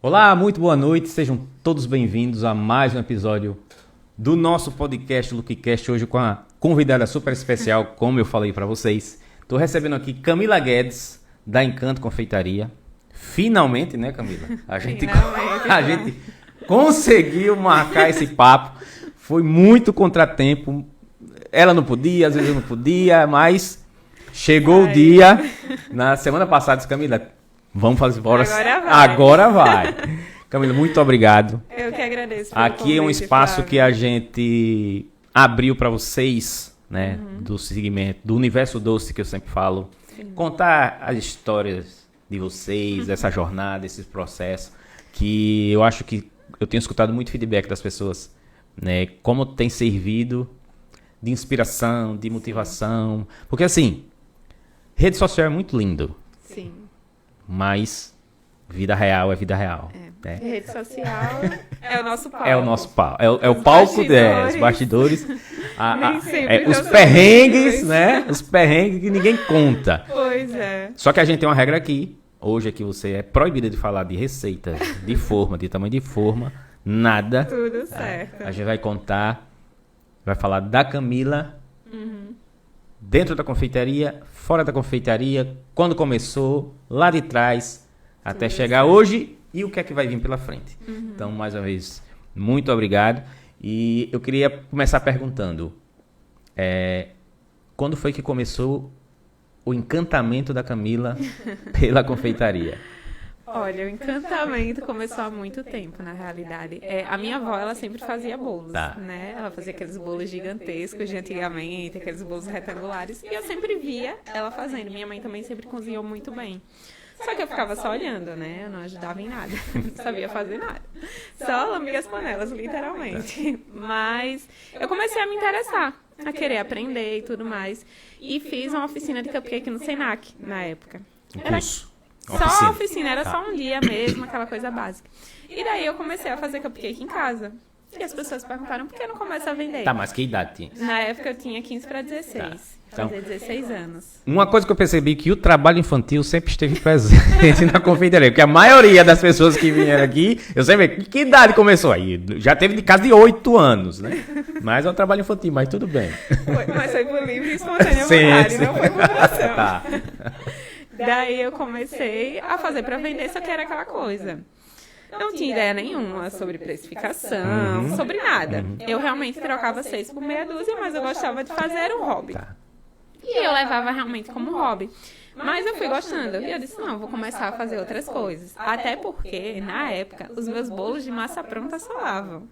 Olá, muito boa noite, sejam todos bem-vindos a mais um episódio do nosso podcast LookCast, hoje com a convidada super especial, como eu falei para vocês. Estou recebendo aqui Camila Guedes, da Encanto Confeitaria. Finalmente, né, Camila? A gente conseguiu marcar esse papo, foi muito contratempo, ela não podia, às vezes eu não podia, mas chegou o dia, na semana passada, disse, Camila, vamos fazer bora. Agora vai. Camila, muito obrigado. Eu que agradeço. Aqui é um espaço Flávio, que a gente abriu para vocês, né, do segmento, do universo doce que eu sempre falo. Sim. Contar as histórias de vocês, essa jornada, esses processos, que eu acho que eu tenho escutado muito feedback das pessoas, né, como tem servido de inspiração, de motivação. Porque assim, rede social é muito lindo. Sim. Mas vida real é vida real. Né? Rede social é o nosso palco. É o nosso palco. É o palco dos bastidores. Os perrengues, né? Os perrengues que ninguém conta. Pois é. Só que a gente tem uma regra aqui. Hoje aqui você é proibida de falar de receita, de forma, de tamanho de forma. Nada. Tudo certo. A gente vai contar, vai falar da Camila. Dentro da confeitaria, fora da confeitaria, quando começou, lá de trás, até chegar hoje e o que é que vai vir pela frente. Então, mais uma vez, muito obrigado. E eu queria começar perguntando, quando foi que começou o encantamento da Camila pela confeitaria? Olha, o encantamento começou há muito tempo, na realidade. A minha avó, ela sempre fazia bolos, né? Ela fazia aqueles bolos gigantescos de antigamente, aqueles bolos retangulares. E eu sempre via ela fazendo. Minha mãe também sempre cozinhou muito bem. Só que eu ficava só olhando, né? Eu não ajudava em nada. Não sabia fazer nada. Só lambia as panelas, literalmente. Mas eu comecei a me interessar, a querer aprender e tudo mais. E fiz uma oficina de cupcake no Senac, na época. Só a oficina, era só um dia mesmo, aquela coisa básica. E daí eu comecei a fazer cupcake em casa. E as pessoas perguntaram por que eu não começo a vender. Tá, mas que idade tinha? Na época eu tinha 15 para 16. Tá. Então, fazia 16 anos. Uma coisa que eu percebi que o trabalho infantil sempre esteve presente na confeitaria. Porque a maioria das pessoas que vieram aqui, eu sempre vi, que idade começou aí? Já teve de casa de 8 anos, né? Mas é o trabalho infantil, mas tudo bem. Mas foi por livre e espontânea vontade, não foi por pressão. Tá. Daí eu comecei a fazer para vender, só que era aquela coisa. Não tinha ideia nenhuma sobre precificação, sobre nada. Eu realmente trocava 6 por meia dúzia, mas eu gostava de fazer, era um hobby. E eu levava realmente como hobby. Mas eu fui gostando. E eu disse, não, vou começar a fazer outras coisas. Até porque, na época, os meus bolos de massa pronta solavam.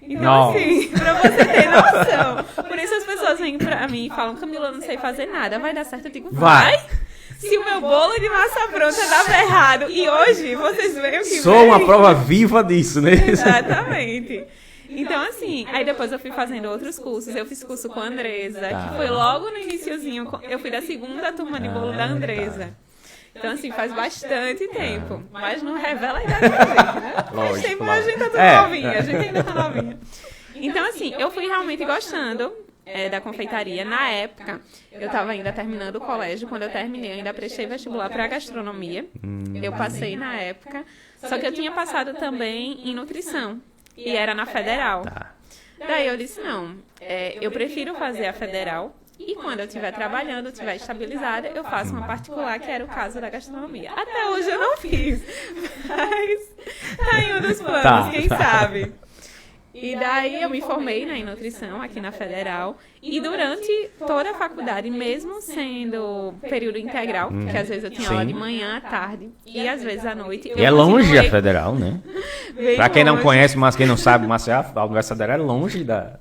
Então, assim, pra você ter noção. Por isso as pessoas vêm pra mim e falam, Camila, eu não sei fazer nada. Vai dar certo? Eu digo, vai! Se o meu bolo de massa pronta dava errado. E hoje, vocês veem o que Sou uma prova viva disso, né? Exatamente. Então, assim, aí depois eu fui fazendo outros cursos. Eu fiz curso com a Andresa, que foi logo no iniciozinho. Eu fui da segunda turma de bolo da Andresa. Então, assim, faz bastante tempo. Mas não revela a idade da gente, né? Faz tempo, a gente tá tão novinha. A gente ainda tá novinha. Então, assim, eu fui realmente gostando da confeitaria. Na época, eu estava ainda terminando o colégio. Quando eu terminei, eu ainda prestei vestibular para gastronomia. Eu passei na época. Só que eu tinha passado também em nutrição. E era na Federal. Daí eu disse, não, eu prefiro fazer a Federal. E quando eu estiver trabalhando, estiver estabilizada, eu faço uma particular, que era o caso da gastronomia. Até hoje eu não fiz. Mas tá em um dos planos, quem sabe. E daí eu me formei em nutrição aqui na Federal. E durante toda a faculdade, mesmo sendo período integral, porque às vezes eu tinha aula de manhã, à tarde e às vezes à noite. E é longe a Federal, né? Pra quem não conhece, mas quem não sabe, a Universidade Federal é longe da...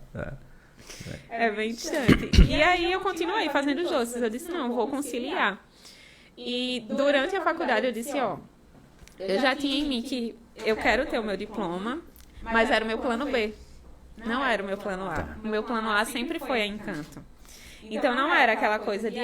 É bem distante. E aí eu continuei fazendo os doces. Eu disse, não, vou conciliar. E durante a faculdade eu disse, eu já tinha em mim que eu quero ter o meu diploma, mas era o meu plano B. Não era o meu plano A. O meu plano A sempre foi a Encanto. Então não era aquela coisa de,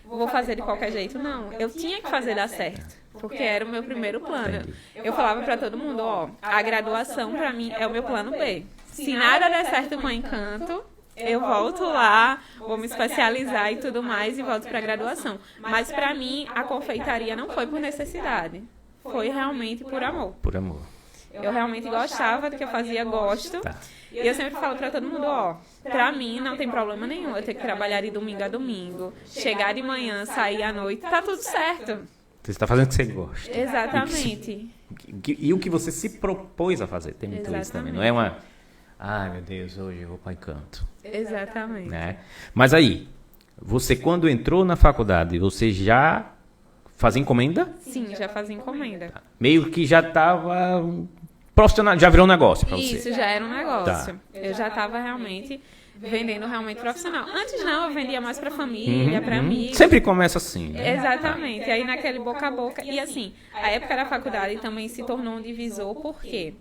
vou fazer de qualquer jeito. Não, eu tinha que fazer dar certo. Porque era o meu primeiro plano. Eu falava pra todo mundo, a graduação pra mim é o meu plano B. Se nada der certo com o Encanto, eu volto lá, vou me especializar e tudo mais e volto pra graduação. Mas pra mim, a confeitaria não foi por necessidade. foi realmente por amor. Por amor. Eu realmente gostava do que eu fazia, gosto. Tá. E eu sempre falo pra todo mundo, ó, pra mim não tem problema nenhum eu ter que trabalhar de domingo a domingo, chegar de manhã, sair à noite, tá tudo certo. Você está fazendo o que você gosta. Exatamente. E o que você se propôs a fazer. Tem muito isso também. Exatamente. Não é uma... Ai, meu Deus, hoje eu vou para Encanto. Exatamente. Né? Mas aí, você quando entrou na faculdade, você já fazia encomenda? Sim, já fazia encomenda. Meio que já estava profissional, já virou um negócio para você. Isso, já era um negócio. Tá. Eu já estava realmente vendendo realmente profissional. Antes não, eu vendia mais para família, para amigos. Sempre começa assim, né? Exatamente. Aí naquele boca a boca. E assim, a época da faculdade também se tornou um divisor, porque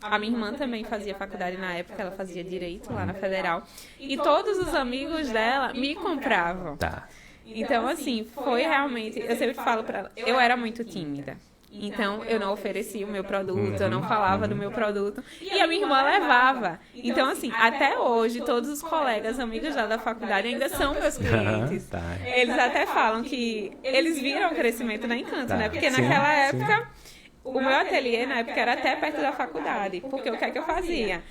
a minha irmã também fazia faculdade na época, ela fazia direito lá na Federal. E todos os amigos dela me compravam. Tá. Então, assim, foi realmente... Eu sempre falo pra ela, eu era muito tímida. Então, eu não oferecia o meu produto, eu não falava do meu produto. E a minha irmã levava. Então, assim, até hoje, todos os colegas, amigos lá da faculdade ainda são meus clientes. Tá. Eles até falam que eles viram o crescimento da Encanto, Tá. né? Porque Sim, naquela sim. época... O meu ateliê, na época, era até perto da faculdade. Porque o que é que eu fazia?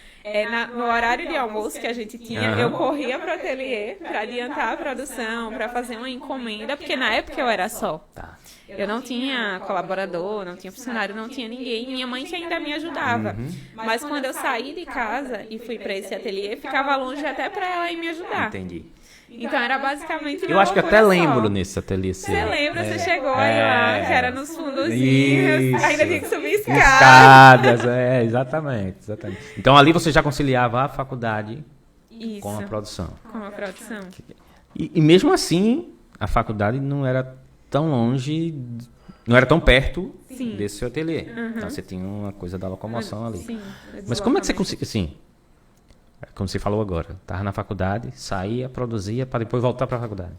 No horário de almoço que a gente tinha, eu corria pro ateliê para adiantar a produção, para fazer uma encomenda, porque na época eu era só. Tá. Eu não tinha colaborador, não tinha funcionário, não tinha ninguém. Minha mãe que ainda me ajudava. Mas quando eu saí de casa e fui para esse ateliê, ficava longe até para ela ir me ajudar. Entendi. Então era basicamente Eu acho que até lembro nesse ateliê seu. Você lembra? Você chegou aí lá, que era nos fundozinhos, Isso. ainda tinha que subir escada. Escadas, exatamente. Então ali você já conciliava a faculdade Isso, com a produção. com a produção. E mesmo assim, a faculdade não era tão longe, não era tão perto Sim. desse seu ateliê. Então você tinha uma coisa da locomoção ali. Sim, Mas como é que você conseguia, assim, como você falou agora, estava na faculdade, saía, produzia, para depois voltar para a faculdade.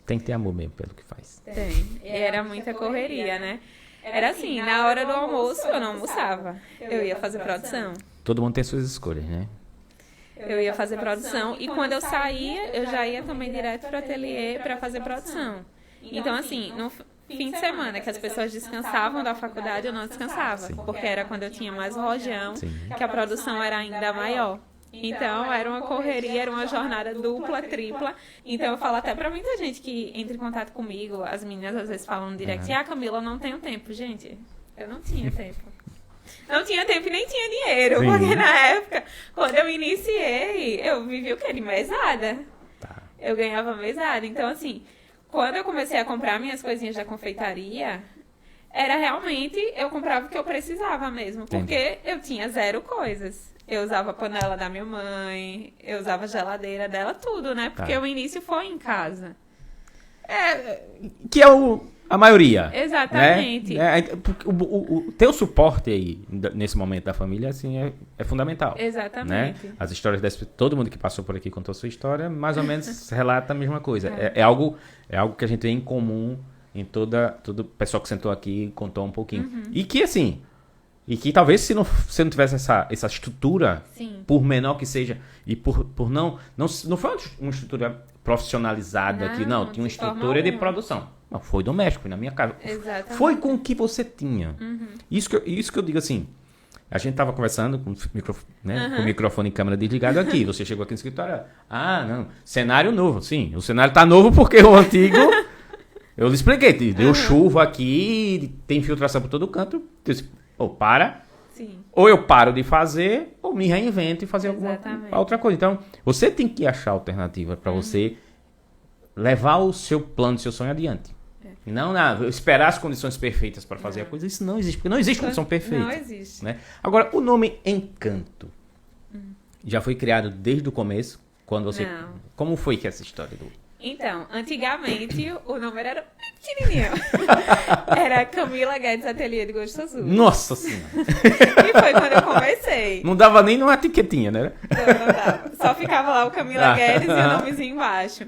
Tem que ter amor mesmo pelo que faz. Tem. E era muita correria, né? Era assim, na hora do almoço eu não almoçava. Eu ia fazer produção. Todo mundo tem suas escolhas, né? Eu ia fazer produção e quando eu saía, eu já ia também direto para o ateliê para fazer produção. Então, assim, no fim de semana que as pessoas descansavam da faculdade, eu não descansava. Porque era quando eu tinha mais rojão, Sim. que a produção era ainda maior. Então, era uma correria, era uma jornada dupla, tripla. Então, eu falo até pra muita gente que entra em contato comigo, as meninas às vezes falam no direct, Camila, eu não tenho tempo. Gente, eu não tinha tempo. Não tinha tempo e nem tinha dinheiro, Sim. porque na época, quando eu iniciei, eu vivi o quê? De mesada. Tá. Eu ganhava mesada. Então, assim, quando eu comecei a comprar minhas coisinhas da confeitaria, era realmente, eu comprava o que eu precisava mesmo, porque eu tinha zero coisas. Eu usava a panela da minha mãe, eu usava a geladeira dela, tudo, né? Porque Tá. o início foi em casa. Que é a maioria. Exatamente. Né? Porque o teu suporte aí, nesse momento da família, assim, é fundamental. Exatamente. Né? As histórias todo mundo que passou por aqui contou sua história, mais ou menos relata a mesma coisa. É algo que a gente tem em comum em todo o pessoal que sentou aqui e contou um pouquinho. E que, assim, talvez se você não tivesse essa estrutura, Sim. por menor que seja, e por não foi uma estrutura profissionalizada aqui, não, tinha uma de forma estrutura de alguma. produção. Não, foi doméstico, foi na minha casa. Exatamente. Foi com o que você tinha. Isso que eu digo assim, a gente tava conversando com o microfone e câmera desligado aqui, você chegou aqui no escritório, não, cenário novo, sim, o cenário tá novo porque o antigo, eu lhe expliquei, deu chuva aqui, tem infiltração por todo canto, eu disse, Sim. ou eu paro de fazer, ou me reinvento e fazer alguma outra coisa. Então, você tem que achar alternativa para você levar o seu plano, o seu sonho adiante. Não esperar as condições perfeitas para fazer a coisa. Isso não existe, porque não existe condição perfeita. Não existe. Né? Agora, o nome Encanto já foi criado desde o começo? Quando você... Não. Como foi que essa história do... Então, antigamente o nome era pequenininho. Era Camila Guedes Ateliê de Gosto Azul. Nossa Senhora! E foi quando eu comecei. Não dava nem numa etiquetinha, né? Não dava. Só ficava lá o Camila Guedes e o nomezinho embaixo.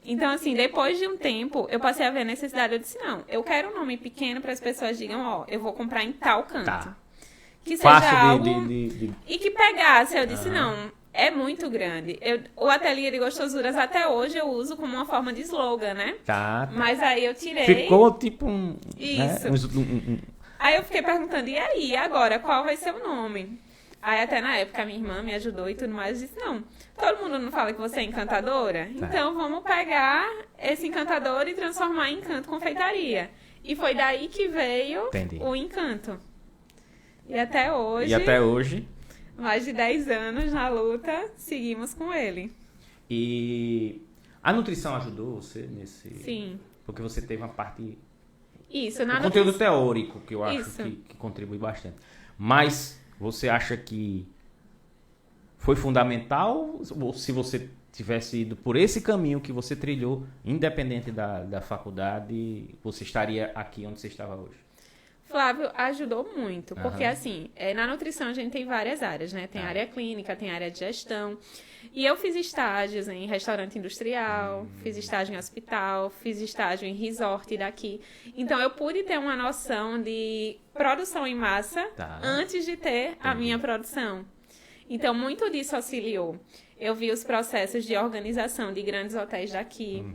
Então, assim, depois de um tempo, eu passei a ver a necessidade. Eu disse, não, eu quero um nome pequeno para as pessoas digam, eu vou comprar em tal canto. Tá. Que seja Fácil algo... de... E que pegasse. Eu disse, não, É muito grande. O ateliê de gostosuras até hoje eu uso como uma forma de slogan, né? Tá. Mas aí eu tirei... Ficou tipo um... Isso. Né? Aí eu fiquei perguntando, e aí, agora, qual vai ser o nome? Aí até na época a minha irmã me ajudou e tudo mais, disse, não, todo mundo não fala que você é encantadora? Então vamos pegar esse encantador e transformar em Encanto Confeitaria. E foi daí que veio o Encanto. E até hoje, mais de 10 anos na luta, seguimos com ele. E a nutrição ajudou você nesse... Sim. Porque você teve uma parte... Isso, o conteúdo teórico, que eu acho que contribui bastante. Mas você acha que foi fundamental? Ou se você tivesse ido por esse caminho que você trilhou, independente da faculdade, você estaria aqui onde você estava hoje? Flávio, ajudou muito, porque assim, na nutrição a gente tem várias áreas, né? Tem área clínica, tem área de gestão, e eu fiz estágios em restaurante industrial, fiz estágio em hospital, fiz estágio em resort daqui, então eu pude ter uma noção de produção em massa antes de ter a minha produção. Então, muito disso auxiliou. Eu vi os processos de organização de grandes hotéis daqui,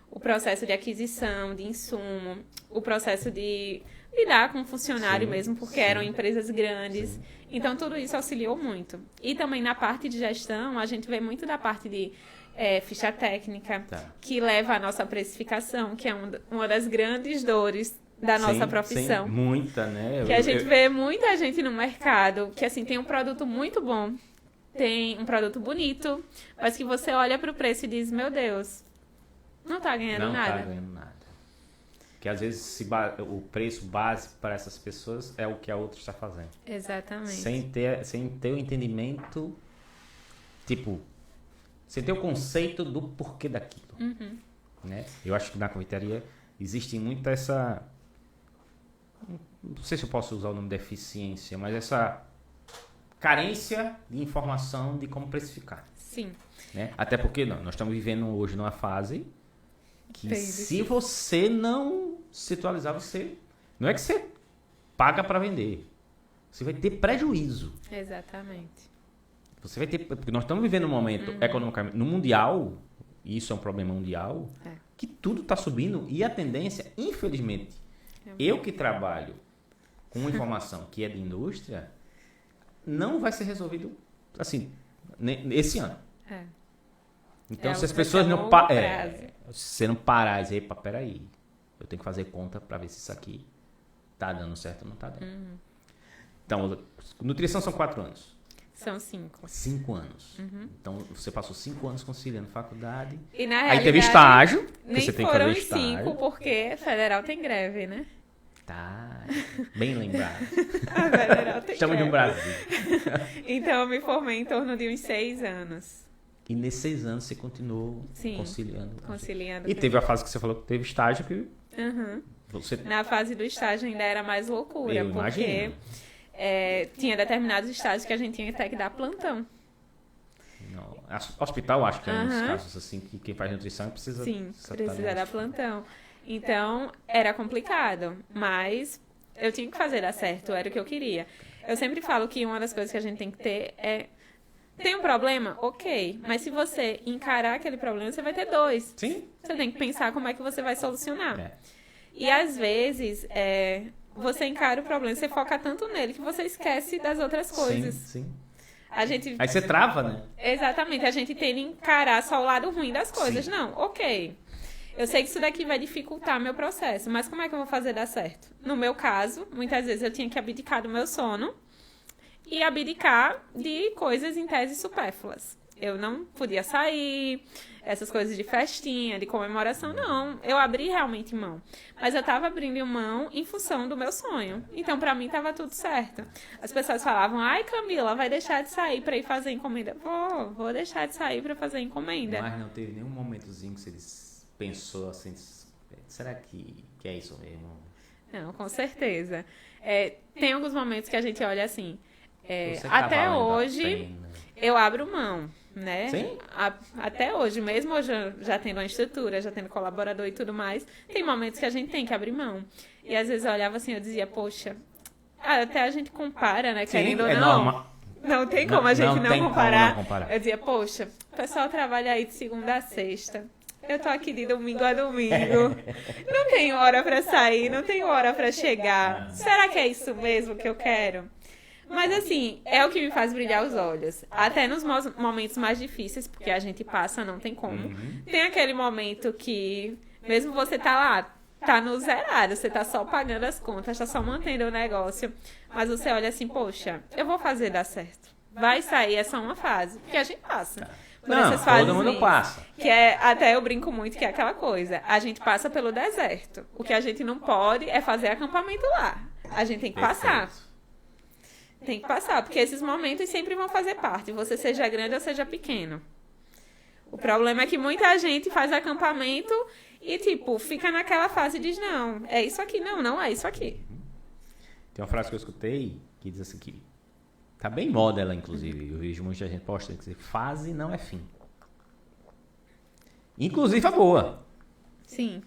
o processo de aquisição de insumo, o processo de lidar com funcionário mesmo, porque eram empresas grandes. Então, tudo isso auxiliou muito. E também na parte de gestão, a gente vê muito da parte de ficha técnica, que leva à nossa precificação, que é uma das grandes dores da nossa profissão. Sim, muita, né? Que a gente vê muita gente no mercado que, assim, tem um produto muito bom, tem um produto bonito, mas que você olha para o preço e diz, meu Deus, não tá ganhando nada. Não tá ganhando nada. Que às vezes o preço base para essas pessoas é o que a outra está fazendo. Exatamente. Sem ter o entendimento, tipo, sem ter o conceito do porquê daquilo. Né? Eu acho que na confeitaria existe muito essa... Não sei se eu posso usar o nome deficiência, mas essa carência de informação de como precificar. Sim. Né? Até porque nós estamos vivendo hoje numa fase que se você não se atualizar, você... Não é que você paga para vender. Você vai ter prejuízo. Exatamente. Você vai ter... Porque nós estamos vivendo um momento economicamente... No mundial, e isso é um problema mundial, que tudo está subindo e a tendência, infelizmente, eu que trabalho com informação que é de indústria, não vai ser resolvido assim, esse ano. Então, se as pessoas não... se você não parar e dizer, epa, peraí, eu tenho que fazer conta para ver se isso aqui tá dando certo ou não tá dando. Então, nutrição são 4 anos. São 5. 5 anos. Então, você passou 5 anos conciliando faculdade. E na aí teve estágio. Nem você tem foram que fazer estágio. 5, porque federal tem greve, né? Tá, bem lembrado. A federal tem Estamos greve. no Brasil. Então, eu me formei em torno de uns 6 anos. E nesses 6 anos você continuou conciliando. Conciliando. E teve a fase que você falou que teve estágio que você... Na fase do estágio ainda era mais loucura, Eu porque imagino. Tinha determinados estágios que a gente tinha até que dar plantão. Não. Hospital, acho que é um dos casos assim que quem faz nutrição precisa... Sim, precisa dar plantão. Então, era complicado, mas eu tinha que fazer dar certo, era o que eu queria. Eu sempre falo que uma das coisas que a gente tem que ter é... Tem um problema? Ok. Mas se você encarar aquele problema, você vai ter 2. Sim. Você tem que pensar como é que você vai solucionar. E às vezes, você encara o problema, você foca tanto nele que você esquece das outras coisas. Sim. Aí você trava, né? Exatamente. A gente tem que encarar só o lado ruim das coisas. Não, ok. Eu sei que isso daqui vai dificultar meu processo, mas como é que eu vou fazer dar certo? No meu caso, muitas vezes eu tinha que abdicar do meu sono e abdicar de coisas em tese supérfluas. Eu não podia sair, essas coisas de festinha, de comemoração, não. Eu abri realmente mão. Mas eu estava abrindo mão em função do meu sonho. Então, para mim, estava tudo certo. As pessoas falavam, ai, Camila, vai deixar de sair para ir fazer encomenda? Vou deixar de sair para fazer encomenda. Mas não teve nenhum momentozinho que você pensou assim, será que é isso mesmo? Não, com certeza. Tem alguns momentos que a gente olha assim, até hoje eu abro mão, né? Sim? Até hoje, mesmo hoje já tendo uma estrutura, já tendo colaborador e tudo mais, tem momentos que a gente tem que abrir mão. E às vezes eu olhava assim, eu dizia, poxa, até a gente compara, né? Sim, Querendo ou não. Não tem como a gente não não tem como comparar. não comparar. Eu dizia, poxa, o pessoal trabalha aí de segunda a sexta. Eu tô aqui de domingo a domingo. Não tenho hora pra sair, não tenho hora pra chegar. Será que é isso mesmo que eu quero? Mas assim, é o que me faz brilhar os olhos. Até nos momentos mais difíceis, porque a gente passa, não tem como. Tem aquele momento que, mesmo você tá lá, tá no zerado, você tá só pagando as contas, tá só mantendo o negócio. Mas você olha assim, poxa, eu vou fazer dar certo. Vai sair, é só uma fase. Porque a gente passa. Por Não, essas fases todo mundo passa. que é, até eu brinco muito que é aquela coisa. A gente passa pelo deserto. O que a gente não pode é fazer acampamento lá. A gente tem que passar. Perfeito. Tem que passar, porque esses momentos sempre vão fazer parte, você seja grande ou seja pequeno. O problema é que muita gente faz acampamento e, tipo, fica naquela fase e diz, não, é isso aqui, não é isso aqui. Tem uma frase que eu escutei que diz assim que tá bem moda ela, inclusive. Eu vejo muita gente postando que fase não é fim. Inclusive a boa. Sim.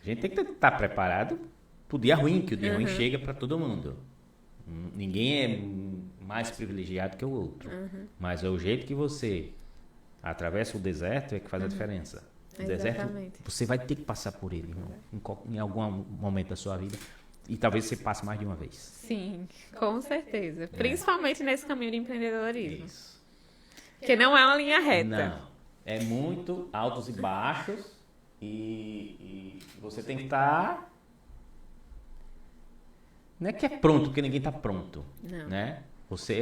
A gente tem que estar preparado pro dia ruim, que o dia ruim chega para todo mundo. Ninguém é mais privilegiado que o outro. Mas é o jeito que você atravessa o deserto é que faz a diferença. O deserto, Exatamente. você vai ter que passar por ele em algum momento da sua vida. E talvez você passe mais de uma vez. Sim, com certeza. Principalmente nesse caminho de empreendedorismo. Isso. Que não é uma linha reta. Não. É muito altos e baixos. E você tem que estar... Não é que é pronto, porque ninguém está pronto. Não. Né?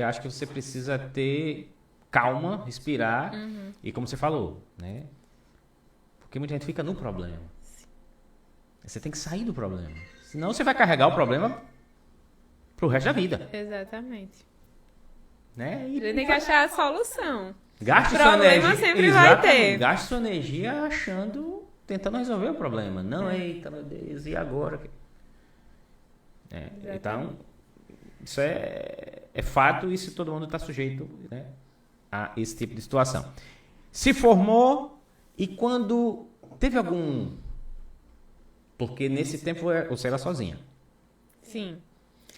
Acho que você precisa ter calma, respirar. E como você falou, né? Porque muita gente fica no problema. Você tem que sair do problema. Senão você vai carregar o problema pro resto da vida. Exatamente. Né? A gente tem que achar a solução. Gaste sua Problema energia. sempre vai ter. Gaste sua energia tentando resolver o problema. Não, eita, meu Deus, e agora? Então, isso é fato e se todo mundo está sujeito, né, a esse tipo de situação. Se formou e quando teve algum... Porque nesse tempo você era sozinha. Sim.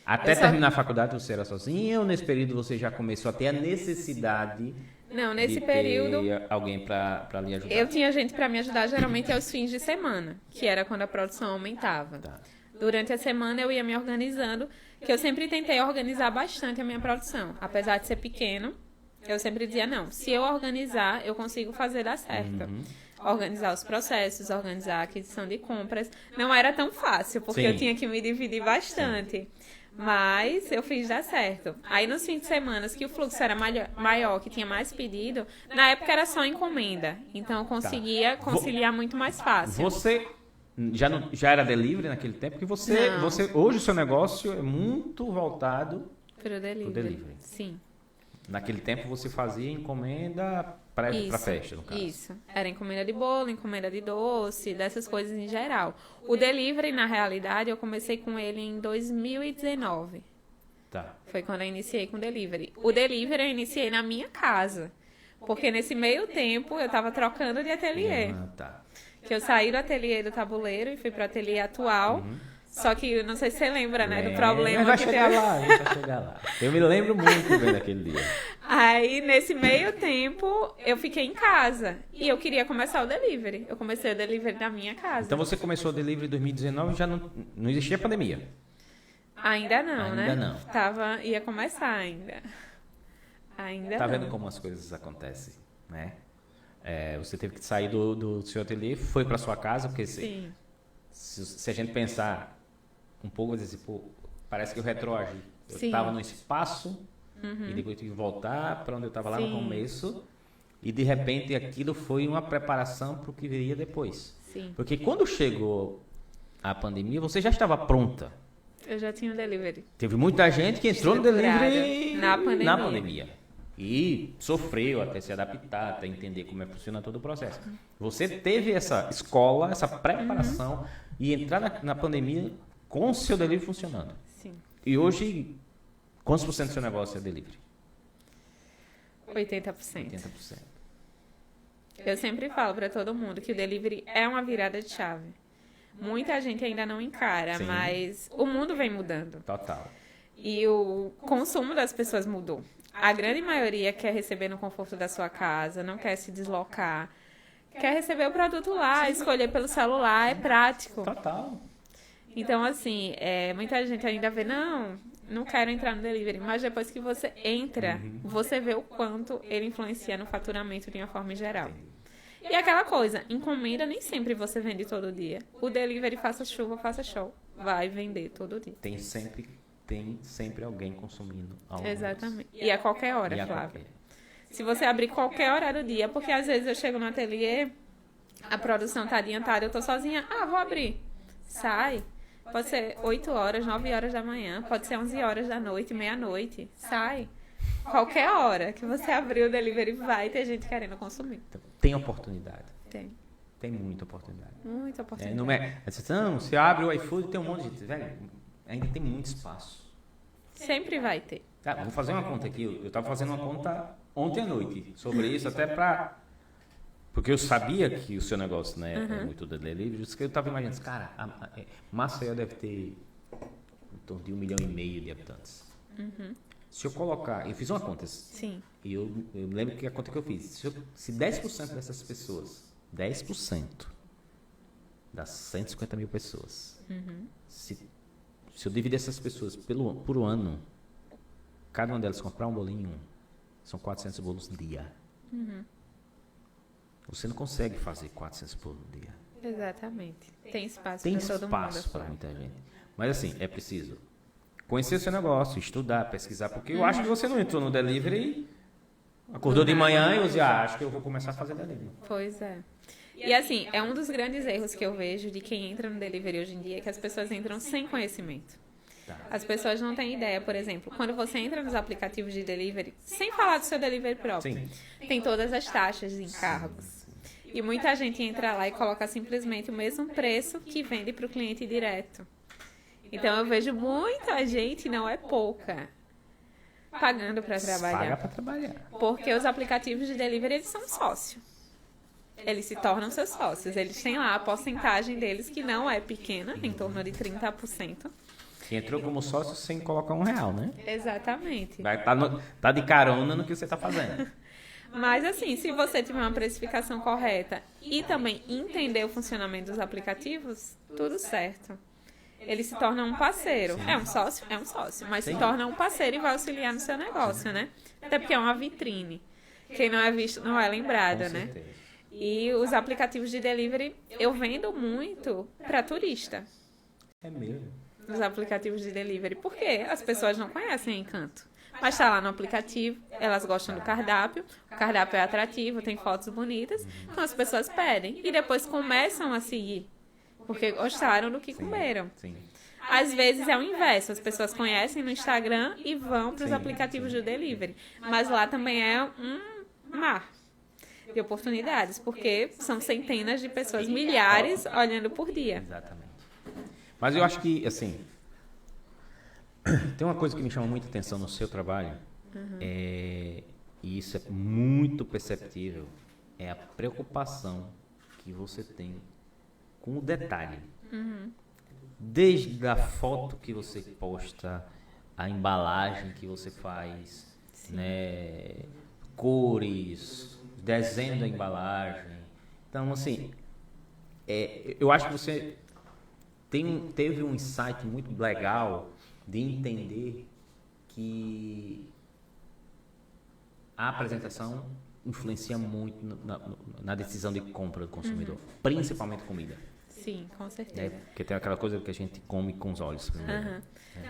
Até terminar a faculdade você era sozinha ou nesse período você já começou a ter a necessidade Não, nesse de período ter alguém para lhe ajudar? eu tinha gente para me ajudar geralmente aos fins de semana, que era quando a produção aumentava. Tá. Durante a semana eu ia me organizando, que eu sempre tentei organizar bastante a minha produção. Apesar de ser pequeno, eu sempre dizia, não, se eu organizar, eu consigo fazer dar certo. Organizar os processos, organizar a aquisição de compras. Não era tão fácil, porque Sim. eu tinha que me dividir bastante. Mas eu fiz dar certo. Aí nos fins de semana, que o fluxo era maior, que tinha mais pedido, na época era só encomenda. Então eu conseguia conciliar muito mais fácil. Você já era delivery naquele tempo? Porque Não. hoje o seu negócio é muito voltado Pro delivery. delivery. Sim. Naquele tempo você fazia encomenda para festa, no caso. Isso. Era encomenda de bolo, encomenda de doce, dessas coisas em geral. O delivery, na realidade, eu comecei com ele em 2019. Tá. Foi quando eu iniciei com o delivery. O delivery eu iniciei na minha casa. Porque nesse meio tempo eu estava trocando de ateliê. Tá. Que eu saí do ateliê do tabuleiro e fui para o ateliê atual. Só que, não sei se você lembra, né, do problema vai que chegar teve. lá, a gente vai chegar lá. Eu me lembro muito bem daquele dia. Aí, nesse meio tempo, eu fiquei em casa. E eu queria começar o delivery. Eu comecei o delivery da minha casa. Então você começou o delivery em 2019 e já não existia pandemia. Ainda não, né? Ainda não. Ia começar ainda. Ainda Tá não. vendo como as coisas acontecem, né? Você teve que sair do seu ateliê, foi para sua casa, porque Sim. se a gente pensar um pouco, vai dizer assim, pô, parece que eu retroagi. Eu Sim. estava no espaço e depois tive que voltar para onde eu estava lá no Sim. começo e de repente aquilo foi uma preparação para o que viria depois. Sim. Porque quando chegou a pandemia, você já estava pronta. Eu já tinha o delivery. Teve muita gente que entrou no Estruturada. delivery Na pandemia. E sofreu até se adaptar, até entender como é que funciona todo o processo. Você teve essa escola, essa preparação e entrar na pandemia com o seu delivery funcionando. Sim. E hoje, quantos por cento do seu negócio é delivery? 80%. 80%. Eu sempre falo para todo mundo que o delivery é uma virada de chave. Muita gente ainda não encara, Sim. mas o mundo vem mudando. Total. E o consumo das pessoas mudou. A grande maioria quer receber no conforto da sua casa, não quer se deslocar. Quer receber o produto lá, escolher pelo celular, é prático. Total. Então, assim, muita gente ainda vê, não quero entrar no delivery. Mas depois que você entra, você vê o quanto ele influencia no faturamento de uma forma geral. E aquela coisa, encomenda nem sempre você vende todo dia. O delivery, faça chuva, faça show, vai vender todo dia. Tem sempre alguém consumindo algo. Exatamente. E a qualquer hora, E a Flávia. qualquer. Se você abrir qualquer hora do dia, porque às vezes eu chego no ateliê, a produção tá adiantada, eu tô sozinha, vou abrir. Sai. Pode ser 8 horas, 9 horas da manhã, pode ser 11 horas da noite, meia-noite. Sai. Qualquer hora que você abrir o delivery, vai ter gente querendo consumir. Então, tem oportunidade. Tem Muita oportunidade. muita oportunidade. Não, você abre o iFood, tem um monte de... Velho, ainda tem muito espaço. Sempre vai ter. Tá, vou fazer uma conta aqui. Eu estava fazendo uma conta ontem à noite sobre isso, até para... Porque eu sabia que o seu negócio, né, é muito de delivery. Isso que eu estava imaginando. Cara, Maceió deve ter em torno de 1,5 milhão de habitantes. Se eu colocar... Eu fiz uma conta. Sim. E eu lembro que a conta que eu fiz. Se 10% dessas pessoas... 10% das 150 mil pessoas. Se eu dividir essas pessoas por ano, cada uma delas comprar um bolinho, são 400 bolos no dia. Você não consegue fazer 400 bolos no dia. Exatamente. Tem espaço Tem para todo mundo. espaço para muita gente. Mas assim, é preciso conhecer o seu negócio, estudar, pesquisar. Porque eu acho que você não entrou no delivery, acordou de manhã e você acho que eu vou começar a fazer delivery. Pois é. E assim, é um dos grandes erros que eu vejo de quem entra no delivery hoje em dia, que as pessoas entram sem conhecimento. As pessoas não têm ideia, por exemplo, quando você entra nos aplicativos de delivery, sem falar do seu delivery próprio, tem todas as taxas de encargos. E muita gente entra lá e coloca simplesmente o mesmo preço que vende para o cliente direto. Então eu vejo muita gente, não é pouca, pagando para trabalhar. Paga para trabalhar. Porque os aplicativos de delivery, eles são sócios. Eles se tornam seus sócios. Eles têm lá a porcentagem deles, que não é pequena, em torno de 30%. Que entrou como sócio sem colocar R$1, né? Exatamente. Tá de carona no que você está fazendo. Mas assim, se você tiver uma precificação correta e também entender o funcionamento dos aplicativos, tudo certo. Ele se torna um parceiro. É um sócio? É um sócio. Mas se torna um parceiro e vai auxiliar no seu negócio, né? Até porque é uma vitrine. Quem não é visto não é lembrado, né? E os aplicativos de delivery, eu vendo muito para turista. É mesmo? Os aplicativos de delivery. Por quê? As pessoas não conhecem Encanto. Mas está lá no aplicativo, elas gostam do cardápio, o cardápio é atrativo, tem fotos bonitas, então as pessoas pedem e depois começam a seguir, porque gostaram do que comeram. Às vezes é o inverso, as pessoas conhecem no Instagram e vão para os aplicativos do delivery, mas lá também é um mar de oportunidades, porque são centenas de pessoas, milhares, olhando por dia. Exatamente. Mas eu acho que, assim, tem uma coisa que me chama muita atenção no seu trabalho, e isso é muito perceptível, é a preocupação que você tem com o detalhe. Desde a foto que você posta, a embalagem que você faz, né, cores, desenho da embalagem. Então, assim, eu acho que você teve um insight muito legal de entender que a apresentação influencia muito na decisão de compra do consumidor, principalmente comida. Sim, com certeza. Porque tem aquela coisa que a gente come com os olhos primeiro.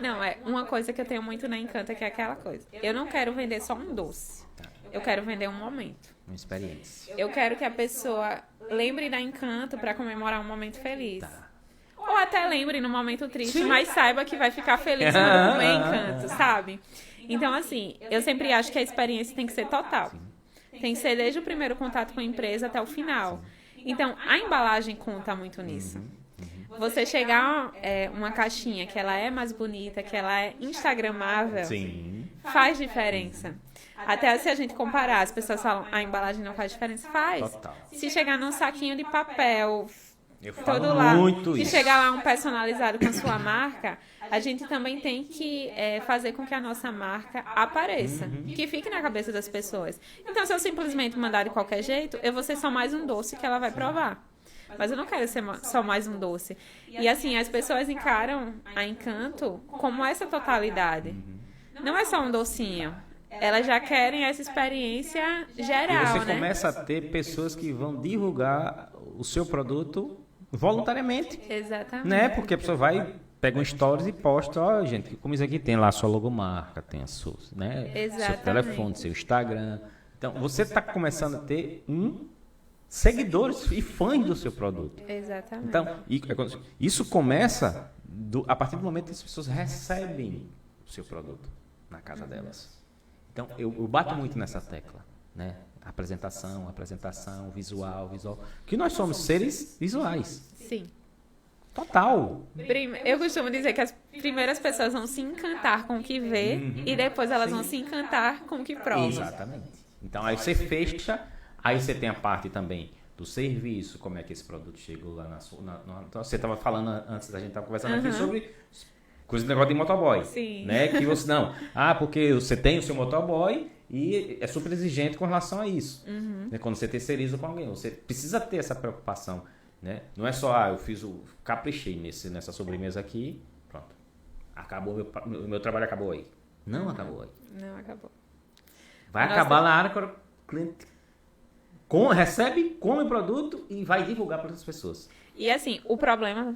Não, uma coisa que eu tenho muito na Encanta, que é aquela coisa. Eu não quero vender só um doce. Eu quero vender um momento. Uma experiência. Eu quero que a pessoa lembre da Encanto para comemorar um momento feliz. Ou até lembre no momento triste, mas saiba que vai ficar feliz quando comer Encanto, sabe? Então, assim, eu sempre acho que a experiência tem que ser total. Tem que ser desde o primeiro contato com a empresa até o final. Então, a embalagem conta muito nisso. Você chegar uma caixinha que ela é mais bonita, que ela é instagramável, faz diferença. Até se a gente comparar, as pessoas falam, a embalagem não faz diferença. Faz. Total. Se chegar num saquinho de papel Eu falo todo lado. muito Se isso. chegar lá um personalizado com a sua marca, a gente também tem que fazer com que a nossa marca apareça, que fique na cabeça das pessoas. Então, se eu simplesmente mandar de qualquer jeito, eu vou ser só mais um doce que ela vai provar. Mas eu não quero ser só mais um doce. E assim, as pessoas encaram a Encanto como essa totalidade. Não é só um docinho. Elas já querem essa experiência geral, E você né? começa a ter pessoas que vão divulgar o seu produto voluntariamente, Exatamente. né? Porque a pessoa vai, pega um stories e posta, ó, gente, como isso aqui tem lá a sua logomarca, tem a sua, né? Seu Exatamente. telefone, seu Instagram. Então, você está começando a ter seguidores e fãs do seu produto. Exatamente. Então, isso começa a partir do momento que as pessoas recebem o seu produto na casa delas. Então, eu bato muito nessa tecla, né? Apresentação, visual. Que nós somos seres visuais. Sim. Total. Eu costumo dizer que as primeiras pessoas vão se encantar com o que vê e depois elas vão se encantar com o que prova. Exatamente. Então, aí você fecha, aí você tem a parte também do serviço, como é que esse produto chegou lá na sua... Então, você estava falando antes, a gente estava conversando aqui sobre coisa do negócio de motoboy. Sim. Né? Que você não... porque você tem o seu motoboy e é super exigente com relação a isso. Né? Quando você terceiriza com alguém, você precisa ter essa preocupação. Né? Não é só, eu caprichei nessa sobremesa aqui, pronto. Acabou, o meu trabalho acabou aí. Não acabou aí. Não acabou. Vai acabar na área que o cliente recebe, come o produto e vai divulgar para outras pessoas. E assim, o problema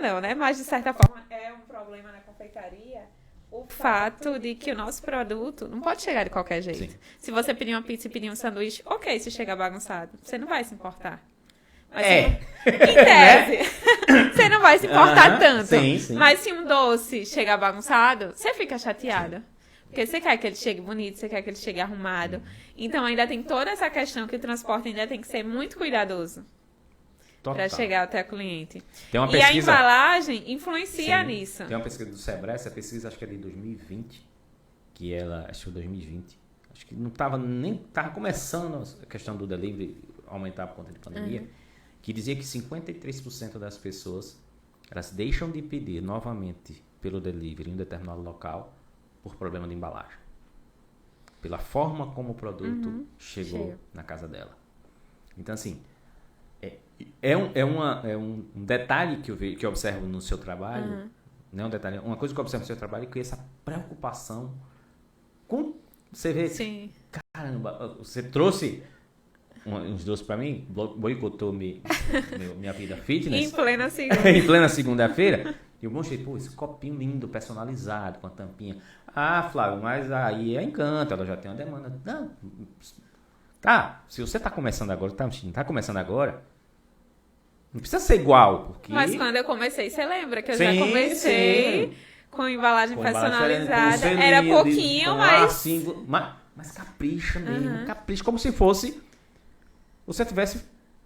não, né? Mas de certa forma é um problema na confeitaria. O fato de que o nosso produto não pode chegar de qualquer jeito. Sim. Se você pedir uma pizza e pedir um sanduíche, ok, se chegar bagunçado, você não vai se importar. Mas em tese, você não vai se importar tanto. Sim. Mas se um doce chegar bagunçado, você fica chateada. Porque você quer que ele chegue bonito, você quer que ele chegue arrumado. Então ainda tem toda essa questão que o transporte ainda tem que ser muito cuidadoso para chegar até o cliente. Tem uma e pesquisa... a embalagem influencia nisso. Tem uma pesquisa do Sebrae, essa pesquisa acho que é de 2020, acho que 2020. Acho que não estava começando a questão do delivery aumentar por conta de pandemia, que dizia que 53% das pessoas elas deixam de pedir novamente pelo delivery em um determinado local por problema de embalagem. Pela forma como o produto chegou na casa dela. Então, assim, é um detalhe que eu observo no seu trabalho, né? Uma coisa que eu observo no seu trabalho é que essa preocupação com... Você vê, Sim. Caramba, você trouxe uns doces para mim, boicotou minha vida fitness. Em plena segunda. Em plena segunda-feira. E eu mostrei, esse copinho lindo, personalizado, com a tampinha. Flávio, mas aí é Encanto, ela já tem uma demanda. Não. Se você tá começando agora, tá começando agora, não precisa ser igual, porque... Mas quando eu comecei, você lembra que eu já comecei com embalagem personalizada. Era pouquinho, mas capricha mesmo, capricha, como se fosse você estivesse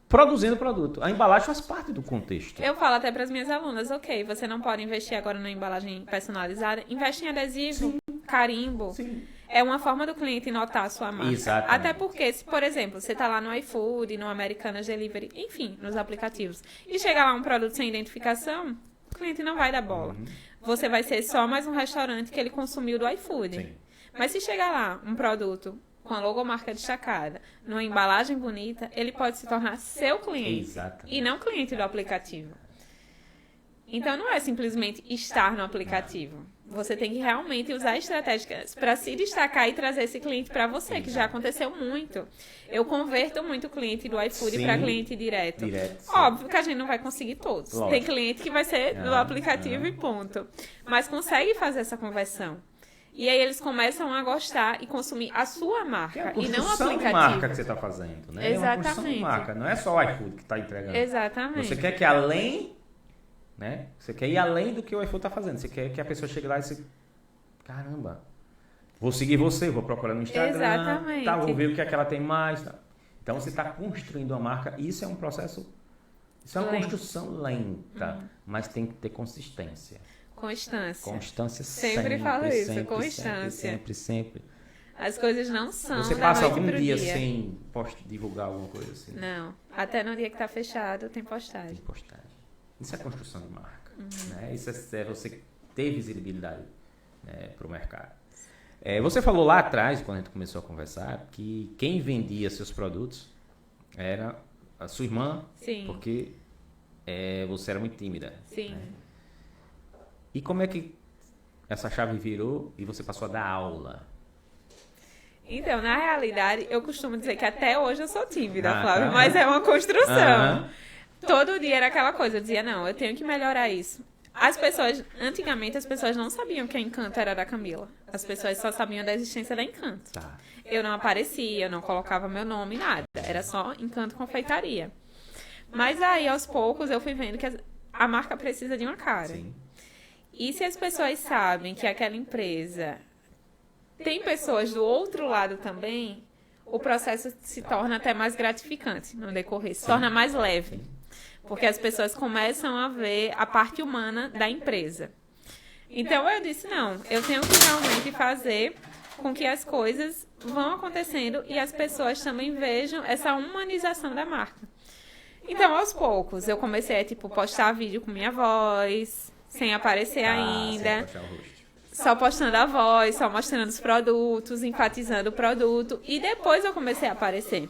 produzindo produto. A embalagem faz parte do contexto. Eu falo até para as minhas alunas, ok, você não pode investir agora na embalagem personalizada, investe em adesivo, carimbo. Sim. É uma forma do cliente notar a sua marca. Exatamente. Até porque, se, por exemplo, você está lá no iFood, no Americanas Delivery, enfim, nos aplicativos, e chega lá um produto sem identificação, o cliente não vai dar bola. Você vai ser só mais um restaurante que ele consumiu do iFood. Sim. Mas se chegar lá um produto com a logomarca destacada, numa embalagem bonita, ele pode se tornar seu cliente. Exatamente. E não cliente do aplicativo. Então, não é simplesmente estar no aplicativo. Você tem que realmente usar estratégias para se destacar e trazer esse cliente para você, que já aconteceu muito. Eu converto muito cliente do iFood para cliente direto. Óbvio que a gente não vai conseguir todos. Lógico. Tem cliente que vai ser do aplicativo e ponto. Mas consegue fazer essa conversão. E aí eles começam a gostar e consumir a sua marca e não o aplicativo. É uma marca que você está fazendo, né? Exatamente. É uma construção de marca, não é só o iFood que está entregando. Exatamente. Você quer que além, né? Você quer ir além do que o iFood está fazendo. Você quer que a pessoa chegue lá e você... Caramba, vou seguir você, vou procurar no Instagram. Exatamente. Vou ver o que é que ela tem mais. Tá. Então você está construindo uma marca. Isso é um processo... Isso é uma construção lenta, mas tem que ter consistência. Constância. Constância Sempre falo isso, sempre, constância. Sempre. As coisas não são Você da passa noite algum pro dia sem divulgar alguma coisa assim? Não. Até no dia que tá fechado, tem postagem. Tem postagem. Isso é construção de marca. Né? Isso é você ter visibilidade, né, para o mercado. Você falou lá atrás, quando a gente começou a conversar, que quem vendia seus produtos era a sua irmã, Sim. porque você era muito tímida. Sim. Né? E como é que essa chave virou e você passou a dar aula? Então, na realidade, eu costumo dizer que até hoje eu sou tímida, Flávio, Tá. mas é uma construção. Todo dia era aquela coisa, eu dizia, não, eu tenho que melhorar isso. Antigamente as pessoas não sabiam que a Encanto era da Camila. As pessoas só sabiam da existência da Encanto. Tá. Eu não aparecia, eu não colocava meu nome, nada. Era só Encanto Confeitaria. Mas aí, aos poucos, eu fui vendo que a marca precisa de uma cara. Sim. E se as pessoas sabem que aquela empresa tem pessoas do outro lado também, o processo se torna até mais gratificante no decorrer, se torna mais leve. Porque as pessoas começam a ver a parte humana da empresa. Então eu disse, não, eu tenho que realmente fazer com que as coisas vão acontecendo e as pessoas também vejam essa humanização da marca. Então, aos poucos, eu comecei a, postar vídeo com minha voz, sem aparecer ainda. Só postando a voz, só mostrando os produtos, enfatizando o produto. E depois eu comecei a aparecer.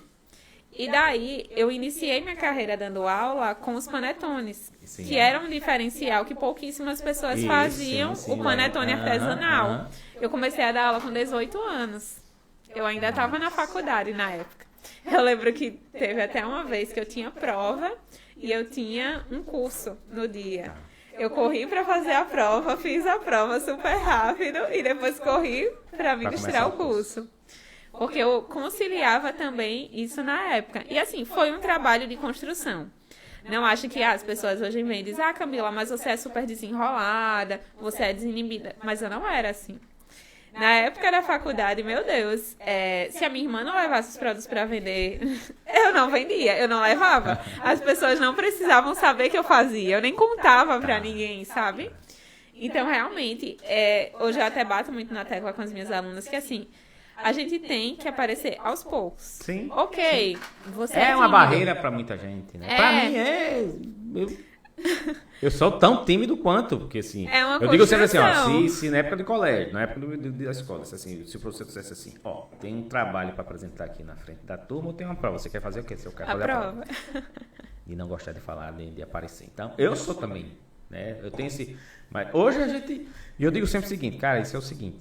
E daí, eu iniciei minha carreira dando aula com os panetones, que era um diferencial que pouquíssimas pessoas faziam, o panetone artesanal. Eu comecei a dar aula com 18 anos. Eu ainda estava na faculdade na época. Eu lembro que teve até uma vez que eu tinha prova e eu tinha um curso no dia. Eu corri para fazer a prova, fiz a prova super rápido e depois corri para ministrar o curso. Porque eu conciliava também isso na época. E assim, foi um trabalho de construção. Não acho que as pessoas hoje vêm e dizem, Camila, mas você é super desenrolada, você é desinibida. Mas eu não era assim. Na época da faculdade, meu Deus, se a minha irmã não levasse os produtos para vender, eu não vendia, eu não levava. As pessoas não precisavam saber que eu fazia, eu nem contava para ninguém, sabe? Então, realmente, hoje eu até bato muito na tecla com as minhas alunas que, assim, a gente tem que aparecer aos poucos. Sim. Ok, você é uma barreira para muita gente, né? Para mim eu sou tão tímido quanto, porque assim, eu digo sempre assim, ó, se na época de colégio, na época da escola, assim, se o professor dissesse assim, ó, tem um trabalho para apresentar aqui na frente da turma, ou tem uma prova, você quer fazer o quê? Se eu quero fazer a prova. E não gostar de falar, de aparecer. Então, eu sou também, né? Eu tenho esse, mas hoje eu digo sempre o seguinte, cara, isso é o seguinte,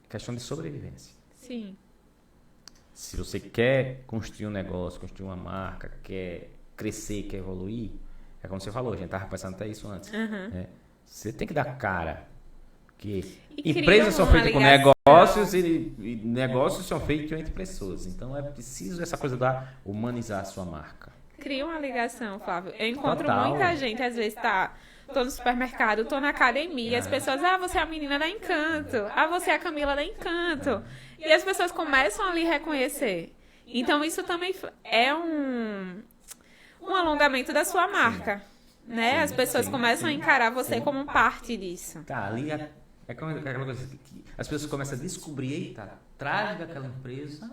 questão de sobrevivência. Sim. Se você quer construir um negócio, construir uma marca, quer crescer, quer evoluir, é como você falou, a gente estava pensando até isso antes. Né? Você tem que dar cara. Porque empresas são feitas com negócios e negócios são feitos entre pessoas. Então é preciso essa coisa da humanizar a sua marca. Cria uma ligação, Flávio. Eu encontro muita gente, às vezes tô no supermercado, tô na academia, as pessoas, você é a menina da Encanto, você é a Camila da Encanto. E as pessoas começam a lhe reconhecer. Então isso também é um alongamento da sua marca, né? As pessoas começam a encarar você como parte disso. Tá, ali é aquela coisa que as pessoas começam a descobrir, eita, atrás daquela empresa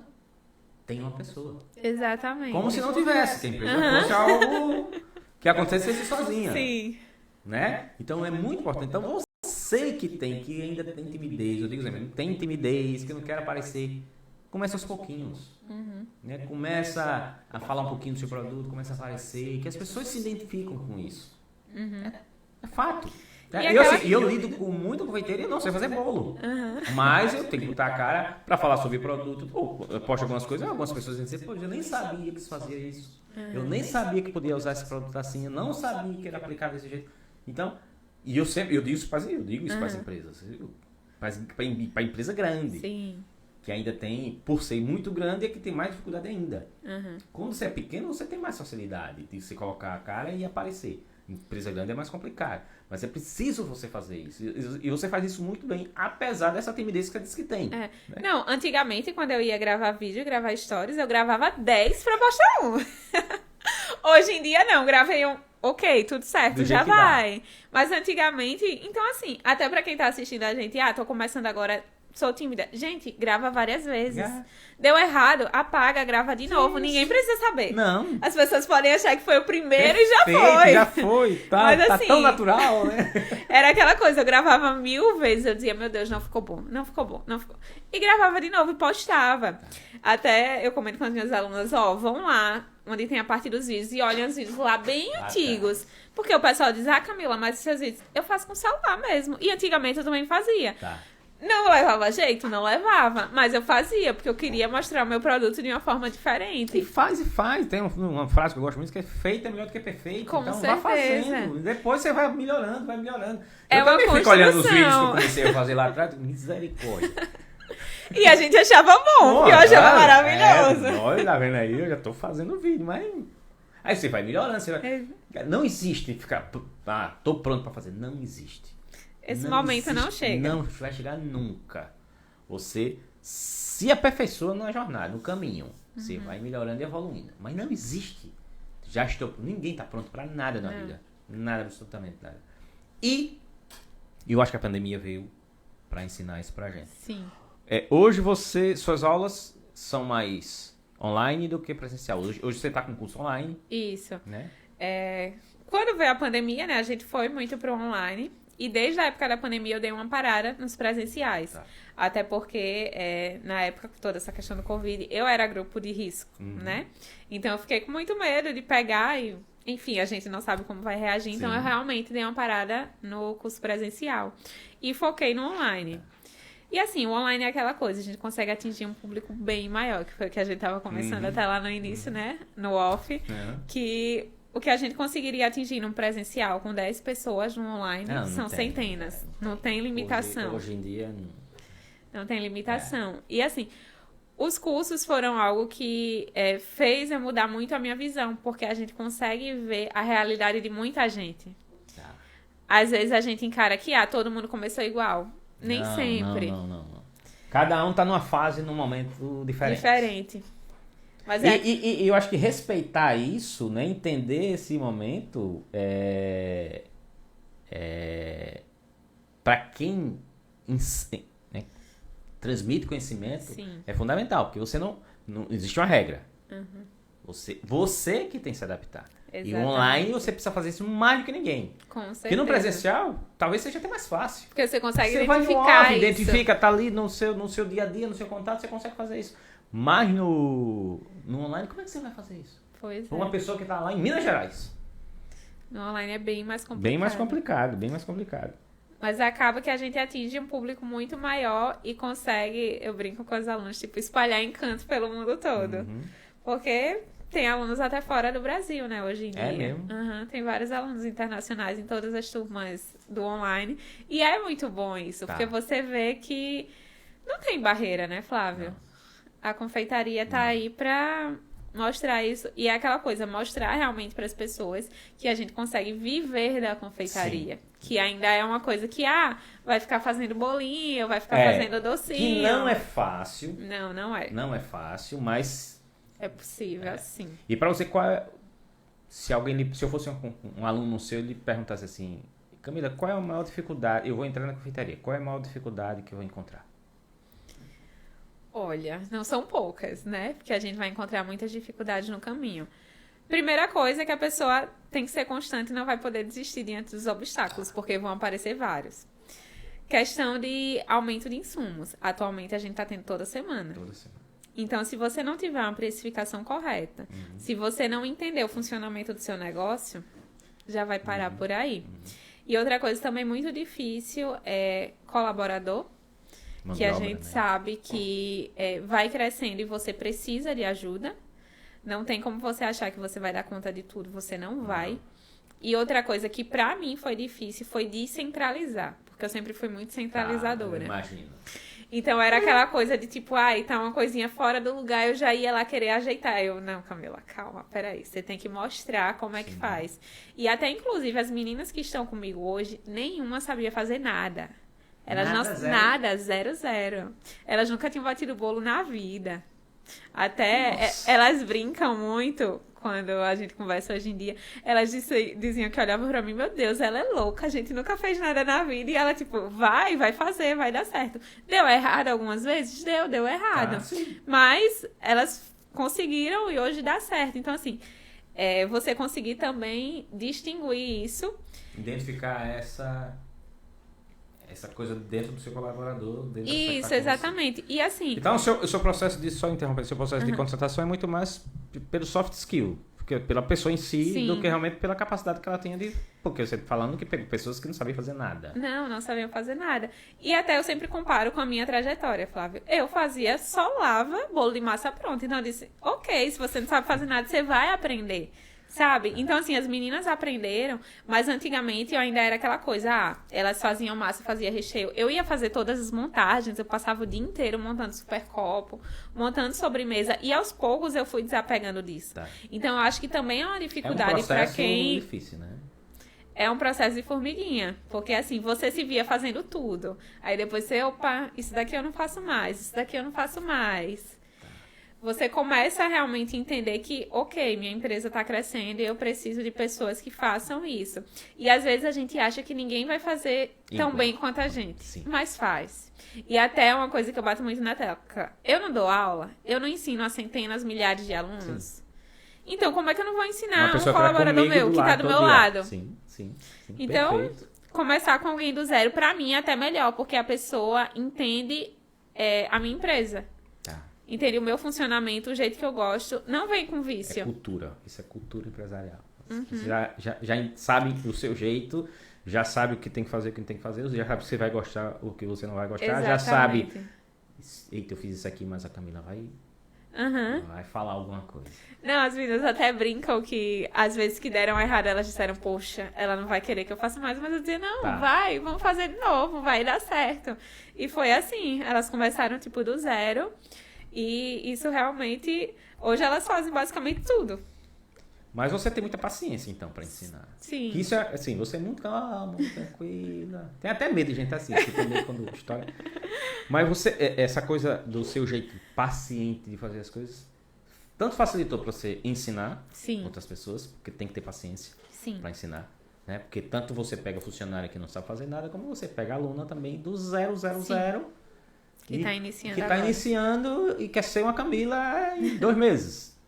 tem uma pessoa. Exatamente. Como se não tivesse, que a empresa fosse algo que acontecesse sozinha. Sim. Né? Então é muito importante. Então você que ainda tem timidez, eu digo sempre, tem timidez, que não quer aparecer, começa aos pouquinhos. Né? Começa a falar um pouquinho do seu produto, começa a aparecer, que as pessoas se identificam com isso. É fato. Eu lido com muita confeiteria e não sei fazer bolo. Mas eu tenho que botar a cara para falar sobre produto. Eu posto algumas coisas, algumas pessoas dizem, pô, eu nem sabia que se fazia isso. Eu nem sabia que podia usar esse produto assim, eu não sabia que era aplicado desse jeito. Então, eu digo isso para as empresas, para empresa grande. Sim. Que ainda tem, por ser muito grande, é que tem mais dificuldade ainda. Quando você é pequeno, você tem mais facilidade de você colocar a cara e aparecer. Empresa grande é mais complicado. Mas é preciso você fazer isso. E você faz isso muito bem, apesar dessa timidez que você disse que tem. Né? Não, antigamente, quando eu ia gravar vídeo, gravar stories, eu gravava 10 para postar um. Hoje em dia, não. Gravei um. Ok, tudo certo, já vai. Mas antigamente, então assim, até para quem tá assistindo a gente, tô começando agora, sou tímida. Gente, grava várias vezes. Deu errado, apaga, grava de novo. Ninguém precisa saber. Não. As pessoas podem achar que foi o primeiro Perfeito, e já foi. já foi. Tá, Mas, tá assim, tão natural, né? Era aquela coisa, eu gravava 1000 vezes. Eu dizia, meu Deus, não ficou bom, não ficou bom, não ficou. E gravava de novo e postava. Até eu comento com as minhas alunas, vão lá, onde tem a parte dos vídeos, e olhem os vídeos lá bem antigos. Porque o pessoal diz, Camila, mas esses seus vídeos eu faço com celular mesmo. E antigamente eu também fazia. Tá. Não levava jeito? Não levava. Mas eu fazia, porque eu queria mostrar o meu produto de uma forma diferente. E faz. Tem uma frase que eu gosto muito, que é feita é melhor do que perfeita. Com então certeza. Vá fazendo. Depois você vai melhorando, vai melhorando. É eu uma também fico olhando os construção. vídeos que eu comecei a fazer lá atrás. Misericórdia. E a gente achava bom, porque eu achava maravilhoso. Olha, tá vendo aí? Eu já tô fazendo vídeo, mas... Aí você vai melhorando, você vai... Não existe ficar... tô pronto pra fazer. Não existe. Esse momento não chega. Não vai chegar nunca. Você se aperfeiçoa na jornada, no caminho. Você vai melhorando e evoluindo. Mas não existe. Ninguém tá pronto pra nada na vida. Nada, absolutamente nada. E eu acho que a pandemia veio pra ensinar isso pra gente. Sim. Hoje suas aulas são mais online do que presencial. Hoje você tá com curso online. Isso. Né? Quando veio a pandemia, né, a gente foi muito pro online. E desde a época da pandemia eu dei uma parada nos presenciais. Tá. Até porque, na época, com toda essa questão do Covid, eu era grupo de risco, né? Então eu fiquei com muito medo de pegar e... Enfim, a gente não sabe como vai reagir. Sim. Então eu realmente dei uma parada no curso presencial. E foquei no online. E assim, o online é aquela coisa, a gente consegue atingir um público bem maior, que foi o que a gente tava conversando até lá no início, né? No off. Que... O que a gente conseguiria atingir num presencial com 10 pessoas no online são centenas. Não tem limitação. Hoje em dia... Não tem limitação. E assim, os cursos foram algo que fez eu mudar muito a minha visão, porque a gente consegue ver a realidade de muita gente. Tá. Às vezes a gente encara que todo mundo começou igual. Nem sempre. Não. Cada um tá numa fase, num momento diferente. Mas e eu acho que respeitar isso, né, entender esse momento, para quem transmite conhecimento, sim, é fundamental, porque você não existe uma regra. Você que tem que se adaptar. Exatamente. E online você precisa fazer isso mais do que ninguém. Com certeza. Porque no presencial, talvez seja até mais fácil. Porque você consegue você identificar vai isso. Identifica, tá ali no seu dia a dia, no seu contato, você consegue fazer isso. Mas no online, como é que você vai fazer isso? Pois uma pessoa que tá lá em Minas Gerais. No online é bem mais complicado. Bem mais complicado. Mas acaba que a gente atinge um público muito maior e consegue, eu brinco com os alunos, tipo, espalhar encanto pelo mundo todo. Porque tem alunos até fora do Brasil, né, hoje em dia. É mesmo? Tem vários alunos internacionais em todas as turmas do online. E é muito bom isso, porque você vê que não tem barreira, né, Flávio? Não. A confeitaria tá aí pra mostrar isso. E é aquela coisa, mostrar realmente para as pessoas que a gente consegue viver da confeitaria. Sim. Que ainda é uma coisa que, vai ficar fazendo bolinho, vai ficar fazendo docinho. Que não é fácil. Não é. Não é fácil, mas... É possível, sim. E para você, se eu fosse um aluno seu, ele perguntasse assim, Camila, qual é a maior dificuldade? Eu vou entrar na confeitaria. Qual é a maior dificuldade que eu vou encontrar? Olha, não são poucas, né? Porque a gente vai encontrar muitas dificuldades no caminho. Primeira coisa é que a pessoa tem que ser constante e não vai poder desistir diante dos obstáculos, porque vão aparecer vários. Questão de aumento de insumos. Atualmente a gente está tendo toda semana. Então, se você não tiver uma precificação correta, se você não entender o funcionamento do seu negócio, já vai parar por aí. E outra coisa também muito difícil é colaborador, que a gente sabe que vai crescendo e você precisa de ajuda. Não tem como você achar que você vai dar conta de tudo, você não vai. E outra coisa que pra mim foi difícil foi descentralizar, porque eu sempre fui muito centralizadora. Imagino. Então era aquela coisa de tipo, tá uma coisinha fora do lugar, eu já ia lá querer ajeitar. Não, Camila, calma, peraí, você tem que mostrar como é que faz. E até inclusive as meninas que estão comigo hoje, nenhuma sabia fazer nada. Elas zero. Elas nunca tinham batido bolo na vida. Até elas brincam muito quando a gente conversa hoje em dia, elas diziam que olhavam pra mim, meu Deus, ela é louca, a gente nunca fez nada na vida. E ela, tipo, vai fazer, vai dar certo. Deu errado algumas vezes? Deu errado. Mas elas conseguiram e hoje dá certo. Então, assim, você conseguir também distinguir isso. Identificar essa coisa dentro do seu colaborador. Dentro Isso, exatamente. E assim... Então, o seu processo de, só interromper, o seu processo de contratação é muito mais pelo soft skill, pela pessoa em si, Sim. do que realmente pela capacidade que ela tinha de... Porque você tá falando que pegou pessoas que não sabiam fazer nada. Não sabiam fazer nada. E até eu sempre comparo com a minha trajetória, Flávio. Eu só lava bolo de massa pronta. Então eu disse, ok, se você não sabe fazer nada, você vai aprender. Sabe? Então, assim, as meninas aprenderam, mas antigamente eu ainda era aquela coisa, elas faziam massa, fazia recheio. Eu ia fazer todas as montagens, eu passava o dia inteiro montando super copo, montando sobremesa, e aos poucos eu fui desapegando disso. Tá. Então, eu acho que também é uma dificuldade para quem... difícil, né? É um processo de formiguinha, porque assim, você se via fazendo tudo. Aí depois você, opa, isso daqui eu não faço mais, isso daqui eu não faço mais. Você começa a realmente entender que, ok, minha empresa está crescendo e eu preciso de pessoas que façam isso. E às vezes a gente acha que ninguém vai fazer tão bem quanto a gente, Sim. mas faz. E até uma coisa que eu bato muito na tecla. Eu não dou aula, eu não ensino a centenas, milhares de alunos. Sim. Então, como é que eu não vou ensinar um colaborador meu que está do meu lado? Sim. Então, Perfeito. Começar com alguém do zero, para mim, é até melhor, porque a pessoa entende a minha empresa. Entende o meu funcionamento, o jeito que eu gosto, não vem com vício. É cultura, isso é cultura empresarial. Você já sabe o seu jeito, já sabe o que tem que fazer, o que não tem que fazer, já sabe o que você vai gostar, o que você não vai gostar, Exatamente. Já sabe, eita, eu fiz isso aqui, mas a Camila vai falar alguma coisa. Não, as meninas até brincam que às vezes que deram errado, elas disseram, poxa, ela não vai querer que eu faça mais, mas eu dizia, não, vai, vamos fazer de novo, vai dar certo. E foi assim, elas começaram tipo do zero. E isso realmente... Hoje elas fazem basicamente tudo. Mas você tem muita paciência, então, para ensinar. Sim. Que isso é, assim, você é muito calma, muito tranquila. Tem até medo de gente assim, que tem medo quando história. Mas você, essa coisa do seu jeito paciente de fazer as coisas, tanto facilitou para você ensinar Sim. outras pessoas, porque tem que ter paciência para ensinar. Né? Porque tanto você pega funcionário que não sabe fazer nada, como você pega aluna também do 000... Que está iniciando Que está iniciando e quer ser uma Camila em 2 meses.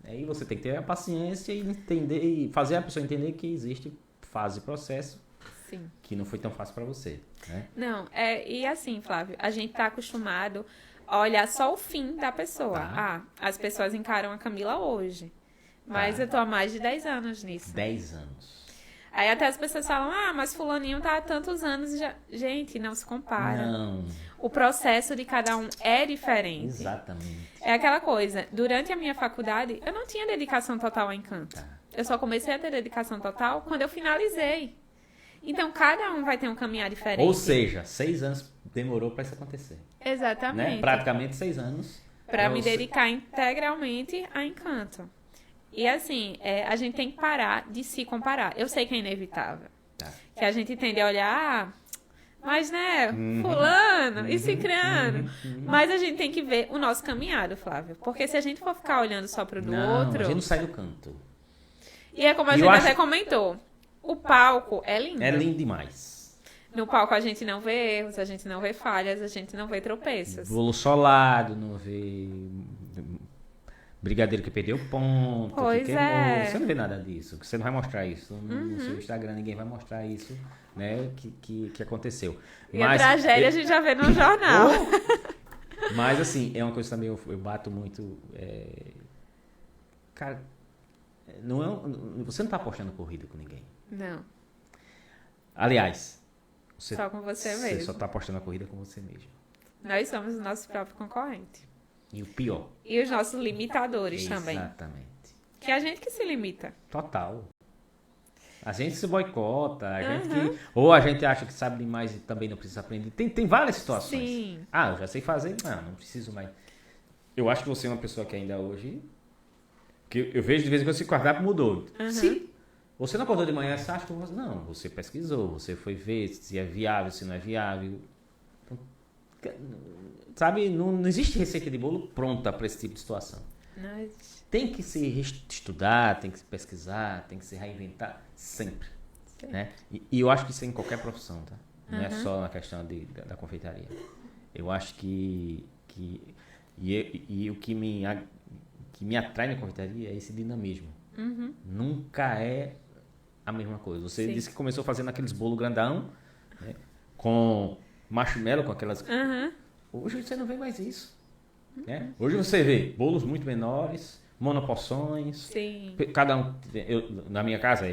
Aí você tem que ter a paciência e entender, e fazer a pessoa entender que existe fase e processo que não foi tão fácil para você. Né? Não, e assim, Flávio, a gente está acostumado a olhar só o fim da pessoa. As pessoas encaram a Camila hoje. Mas eu tô há mais de 10 anos nisso. 10 anos. Aí até as pessoas falam, mas fulaninho tá há tantos anos e já... Gente, não se compara. Não. O processo de cada um é diferente. Exatamente. É aquela coisa, durante a minha faculdade, eu não tinha dedicação total ao Encanto. Eu só comecei a ter dedicação total quando eu finalizei. Então, cada um vai ter um caminhar diferente. Ou seja, 6 anos demorou para isso acontecer. Exatamente. Né? Praticamente 6 anos. Para me dedicar integralmente a Encanto. E assim, a gente tem que parar de se comparar. Eu sei que é inevitável. Que a gente tende a olhar, mas né, fulano e cicrano. Mas a gente tem que ver o nosso caminhado, Flávio. Porque se a gente for ficar olhando só pro do outro... a gente não sai do canto. E é como a gente até comentou. O palco é lindo. É lindo demais. No palco a gente não vê erros, a gente não vê falhas, a gente não vê tropeços. Bolo solado, não vê... Brigadeiro que perdeu ponto, pois que queimou. Você não vê nada disso. Você não vai mostrar isso. No seu Instagram ninguém vai mostrar isso, né? Que aconteceu. E a tragédia a gente já vê no jornal. Mas assim, é uma coisa também, eu bato muito. Cara, você não tá apostando corrida com ninguém. Não. Aliás, só com você mesmo. Você só tá apostando a corrida com você mesmo. Nós somos o nosso próprio concorrente. E o pior. E os nossos limitadores também. Exatamente. Que é a gente que se limita. Total. A gente se boicota, ou a gente acha que sabe demais e também não precisa aprender. Tem várias situações. Sim. Eu já sei fazer, não preciso mais. Eu acho que você é uma pessoa que ainda hoje... Que eu vejo de vez em quando esse cardápio mudou. Sim. Você não acordou de manhã, você acha que... Não, você pesquisou, você foi ver se é viável, se não é viável. Então, sabe, não existe receita de bolo pronta para esse tipo de situação. Não existe. Tem que se estudar, tem que se pesquisar, tem que se reinventar sempre. Né? E eu acho que isso é em qualquer profissão, tá? Não é só na questão da confeitaria. Eu acho que o que me atrai na confeitaria é esse dinamismo. Nunca é a mesma coisa. Você disse que começou fazendo aqueles bolos grandão, né? Com marshmallow, com aquelas... Hoje você não vê mais isso. Né? Hoje você vê bolos muito menores, monoporções. Sim. Cada um... na minha casa,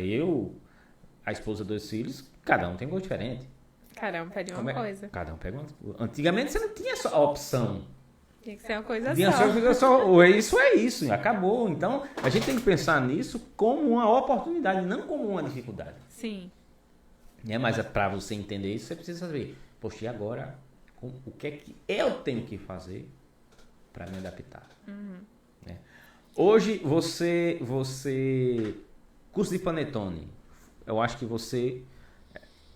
a esposa, 2 filhos, cada um tem gosto diferente. Cada um pede uma coisa. Cada um pega uma... Antigamente você não tinha essa opção. Tinha que ser uma coisa só. Isso é isso, acabou. Então, a gente tem que pensar nisso como uma oportunidade, não como uma dificuldade. Sim. Mas para você entender isso, você precisa saber, poxa, e agora, o que é que eu tenho que fazer para me adaptar? Né? Hoje, você... Curso de panetone. Eu acho que você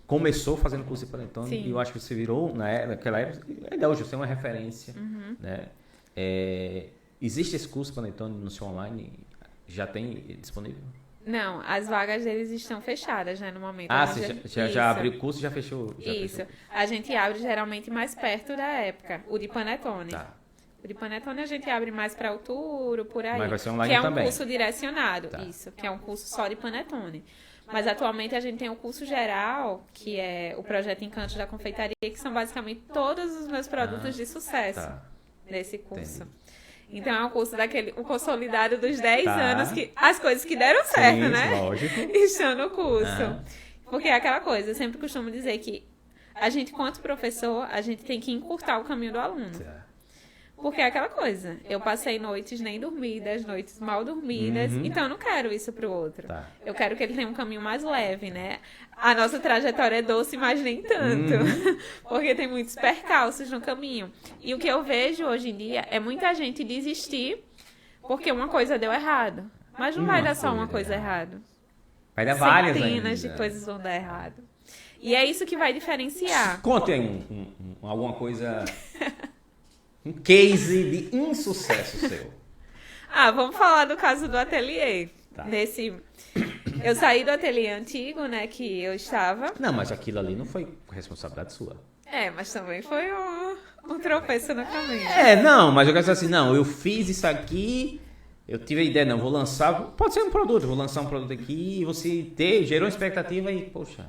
começou fazendo curso de panetone. Sim. E eu acho que você virou, naquela época, ainda hoje você é uma referência. Né? Existe esse curso de panetone no seu online? Já tem disponível? Não, as vagas deles estão fechadas, né, no momento. Você já abriu o curso e já fechou? Isso. A gente abre geralmente mais perto da época, o de panetone. Tá. O de panetone a gente abre mais para outubro, por aí. Mas vai ser online também. também. Que é um curso direcionado, isso. Que é um curso só de panetone. Mas atualmente a gente tem o curso geral, que é o projeto Encantos da Confeitaria, que são basicamente todos os meus produtos de sucesso nesse curso. Entendi. Então é um curso o consolidado dos 10 anos, que as coisas que deram certo, sim, né? Lógico. Estão no curso. Porque é aquela coisa, eu sempre costumo dizer que a gente, quanto professor, a gente tem que encurtar o caminho do aluno. Porque é aquela coisa, eu passei noites nem dormidas, noites mal dormidas, então eu não quero isso pro outro. Eu quero que ele tenha um caminho mais leve, né? A nossa trajetória é doce, mas nem tanto. Porque tem muitos percalços no caminho. E o que eu vejo hoje em dia é muita gente desistir porque uma coisa deu errado. Mas não vai dar só uma coisa errada. Vai dar várias ainda. Centenas de coisas vão dar errado. E é isso que vai diferenciar. Conte aí alguma coisa... Um case de insucesso seu. Vamos falar do caso do ateliê. Eu saí do ateliê antigo, né, que eu estava. Não, mas aquilo ali não foi responsabilidade sua. Mas também foi um tropeço no caminho. Não, mas eu quero dizer assim, eu fiz isso aqui, eu tive a ideia, vou lançar, pode ser um produto, vou lançar um produto aqui, e você gerou expectativa e, poxa...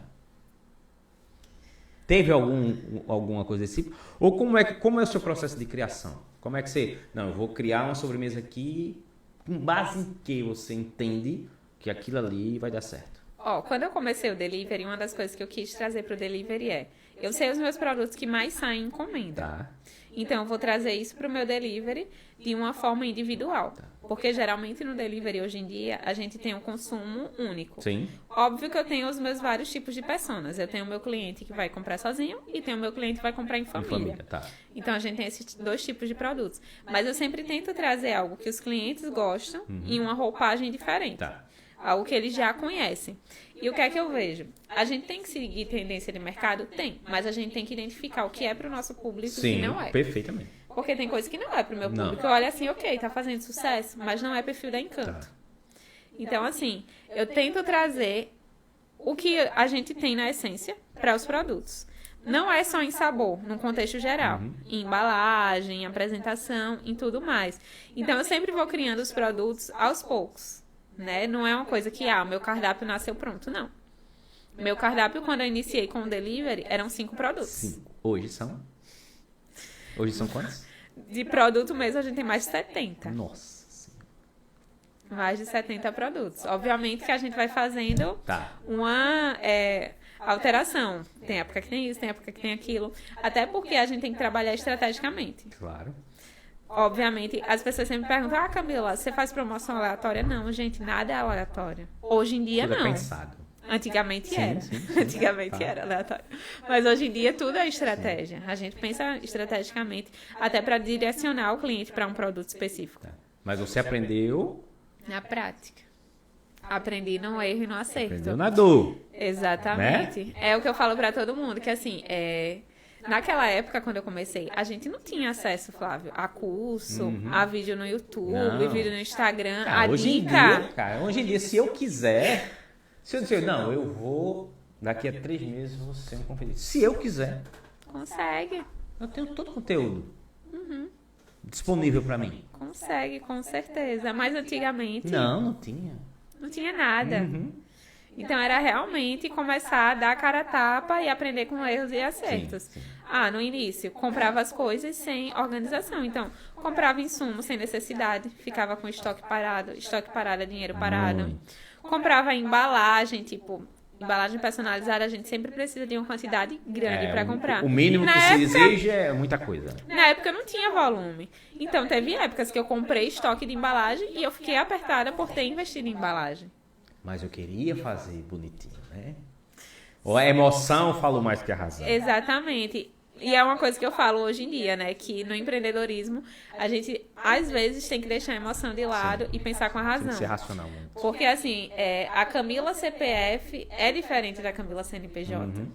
Teve alguma coisa desse tipo? Ou como é o seu processo de criação? Como é que você... eu vou criar uma sobremesa aqui, com base em que você entende que aquilo ali vai dar certo? Quando eu comecei o delivery, uma das coisas que eu quis trazer para o delivery eu sei os meus produtos que mais saem em encomenda. Então, eu vou trazer isso para o meu delivery de uma forma individual. Porque, geralmente, no delivery, hoje em dia, a gente tem um consumo único. Sim. Óbvio que eu tenho os meus vários tipos de personas. Eu tenho o meu cliente que vai comprar sozinho e tenho o meu cliente que vai comprar em família. Então, a gente tem esses 2 tipos de produtos. Mas eu sempre tento trazer algo que os clientes gostam em uma roupagem diferente. Algo que eles já conhecem. E o que é que eu vejo? A gente tem que seguir tendência de mercado? Tem. Mas a gente tem que identificar o que é para o nosso público e o que não é. Perfeitamente. Porque tem coisa que não é para o meu público. Eu olho assim, ok, tá fazendo sucesso, mas não é perfil da Encanto. Então, assim, eu tento trazer o que a gente tem na essência para os produtos. Não é só em sabor, num contexto geral. Em embalagem, em apresentação, em tudo mais. Então, eu sempre vou criando os produtos aos poucos. Né? Não é uma coisa que, o meu cardápio nasceu pronto, não. Meu cardápio, quando eu iniciei com o delivery, eram 5 produtos. 5. Hoje são quantos? De produto mesmo, a gente tem mais de 70. Nossa Senhora. Mais de 70 produtos. Obviamente que a gente vai fazendo uma alteração. Tem época que tem isso, tem época que tem aquilo. Até porque a gente tem que trabalhar estrategicamente. Claro. Obviamente, as pessoas sempre perguntam, Camila, você faz promoção aleatória? Não, gente, nada é aleatório. Hoje em dia, tudo não. É pensado. Antigamente era. Antigamente era aleatório. Mas hoje em dia, tudo é estratégia. A gente pensa estrategicamente, até para direcionar o cliente para um produto específico. Mas você aprendeu... Na prática. Aprendi no erro e no acerto. Aprendeu na dor. Exatamente. Né? É o que eu falo para todo mundo, que assim, naquela época, quando eu comecei, a gente não tinha acesso, Flávio, a curso, a vídeo no YouTube, vídeo no Instagram, cara, a hoje dica. Em dia, cara, hoje em dia, se eu quiser, se eu disser, não, eu vou, daqui a 3 meses, vou ser um conferencista. Se eu quiser. Consegue. Eu tenho todo o conteúdo disponível para mim. Consegue, com certeza. Mas antigamente... Não tinha. Não tinha nada. Então, era realmente começar a dar a cara a tapa e aprender com erros e acertos. Sim. No início, comprava as coisas sem organização. Então, comprava insumos sem necessidade, ficava com estoque parado é dinheiro parado. Muito. Comprava embalagem, tipo... Embalagem personalizada, a gente sempre precisa de uma quantidade grande para comprar. O mínimo que se deseja é muita coisa. Na época não tinha volume. Então, teve épocas que eu comprei estoque de embalagem e eu fiquei apertada por ter investido em embalagem. Mas eu queria fazer bonitinho, né? Ou a emoção falou mais que a razão. Exatamente. E é uma coisa que eu falo hoje em dia, né? Que no empreendedorismo, a gente, às vezes, tem que deixar a emoção de lado e pensar com a razão. Tem que ser racional mesmo. Porque, assim, a Camila CPF é diferente da Camila CNPJ.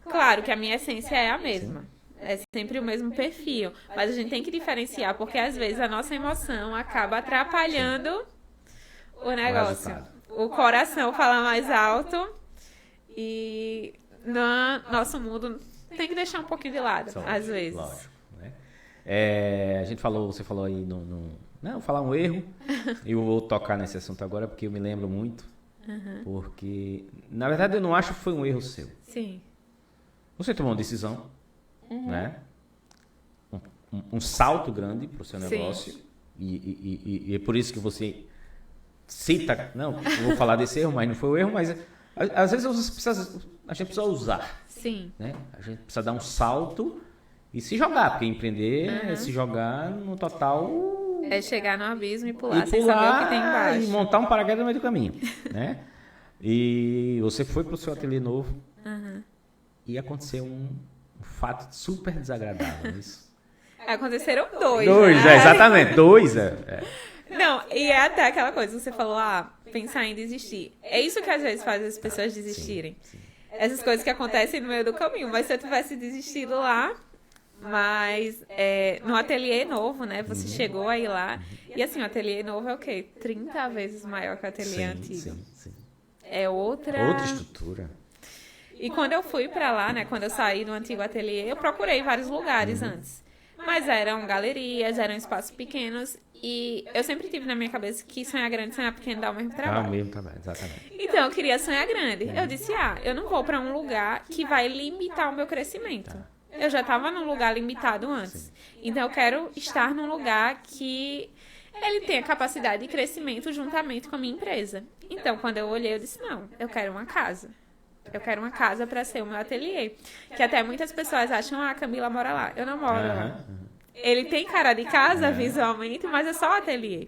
Claro que a minha essência é a mesma. É sempre o mesmo perfil. Mas a gente tem que diferenciar, porque, às vezes, a nossa emoção acaba atrapalhando o negócio. O coração fala mais alto e no nosso mundo... Tem que deixar um pouquinho de lado, às vezes. Lógico, né? Você falou aí não, falar um erro. Eu vou tocar nesse assunto agora porque eu me lembro muito. Porque, na verdade, eu não acho que foi um erro seu. Sim. Você tomou uma decisão, né? Um salto grande para o seu negócio. E é por isso que você cita... Não, eu vou falar desse erro, mas não foi o erro, mas às vezes a gente precisa usar. Sim. Né? A gente precisa dar um salto e se jogar, porque empreender é se jogar no total... É chegar no abismo e pular sem saber o que tem embaixo. E montar um paraquedas no meio do caminho, né? E você foi para o seu ateliê novo e aconteceu um fato super desagradável. Isso. Aconteceram dois. Né? Exatamente, dois. Não, e é até aquela coisa, você falou, pensar em desistir. É isso que às vezes faz as pessoas desistirem. Sim. Essas coisas que acontecem no meio do caminho. Mas se eu tivesse desistido lá, mas no ateliê novo, né? Você chegou aí lá. E assim, o ateliê novo é o quê? 30 vezes maior que o ateliê antigo. Sim. É outra estrutura. E quando eu fui pra lá, né? Quando eu saí do antigo ateliê, eu procurei vários lugares antes. Mas eram galerias, eram espaços pequenos. E eu sempre tive na minha cabeça que sonhar grande e sonhar pequeno dá o mesmo trabalho. O mesmo trabalho, exatamente. Então, eu queria sonhar grande. Eu disse, eu não vou para um lugar que vai limitar o meu crescimento. Eu já estava num lugar limitado antes. Então, eu quero estar num lugar que ele tenha capacidade de crescimento juntamente com a minha empresa. Então, quando eu olhei, eu disse, não, eu quero uma casa. Eu quero uma casa para ser o meu ateliê. Que até muitas pessoas acham, a Camila mora lá. Eu não moro lá. Ele tem cara de casa visualmente, mas é só o ateliê.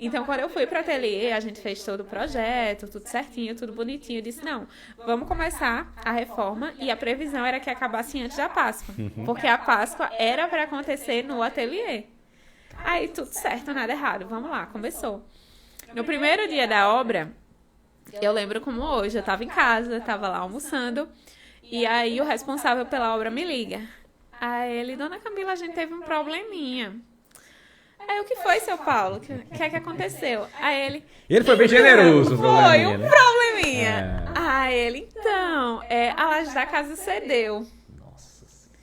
Então, quando eu fui para o ateliê, a gente fez todo o projeto, tudo certinho, tudo bonitinho. Eu disse, não, vamos começar a reforma. E a previsão era que acabasse antes da Páscoa. Porque a Páscoa era para acontecer no ateliê. Aí, tudo certo, nada errado. Vamos lá, começou. No primeiro dia da obra, eu lembro como hoje, eu estava em casa, estava lá almoçando. E aí, o responsável pela obra me liga. Aí ele, dona Camila, a gente teve um probleminha. Aí, o que foi, seu Paulo? O que é que aconteceu? Aí ele foi bem generoso. Foi um probleminha. Aí ele, então, a laje da casa cedeu. Nossa Senhora.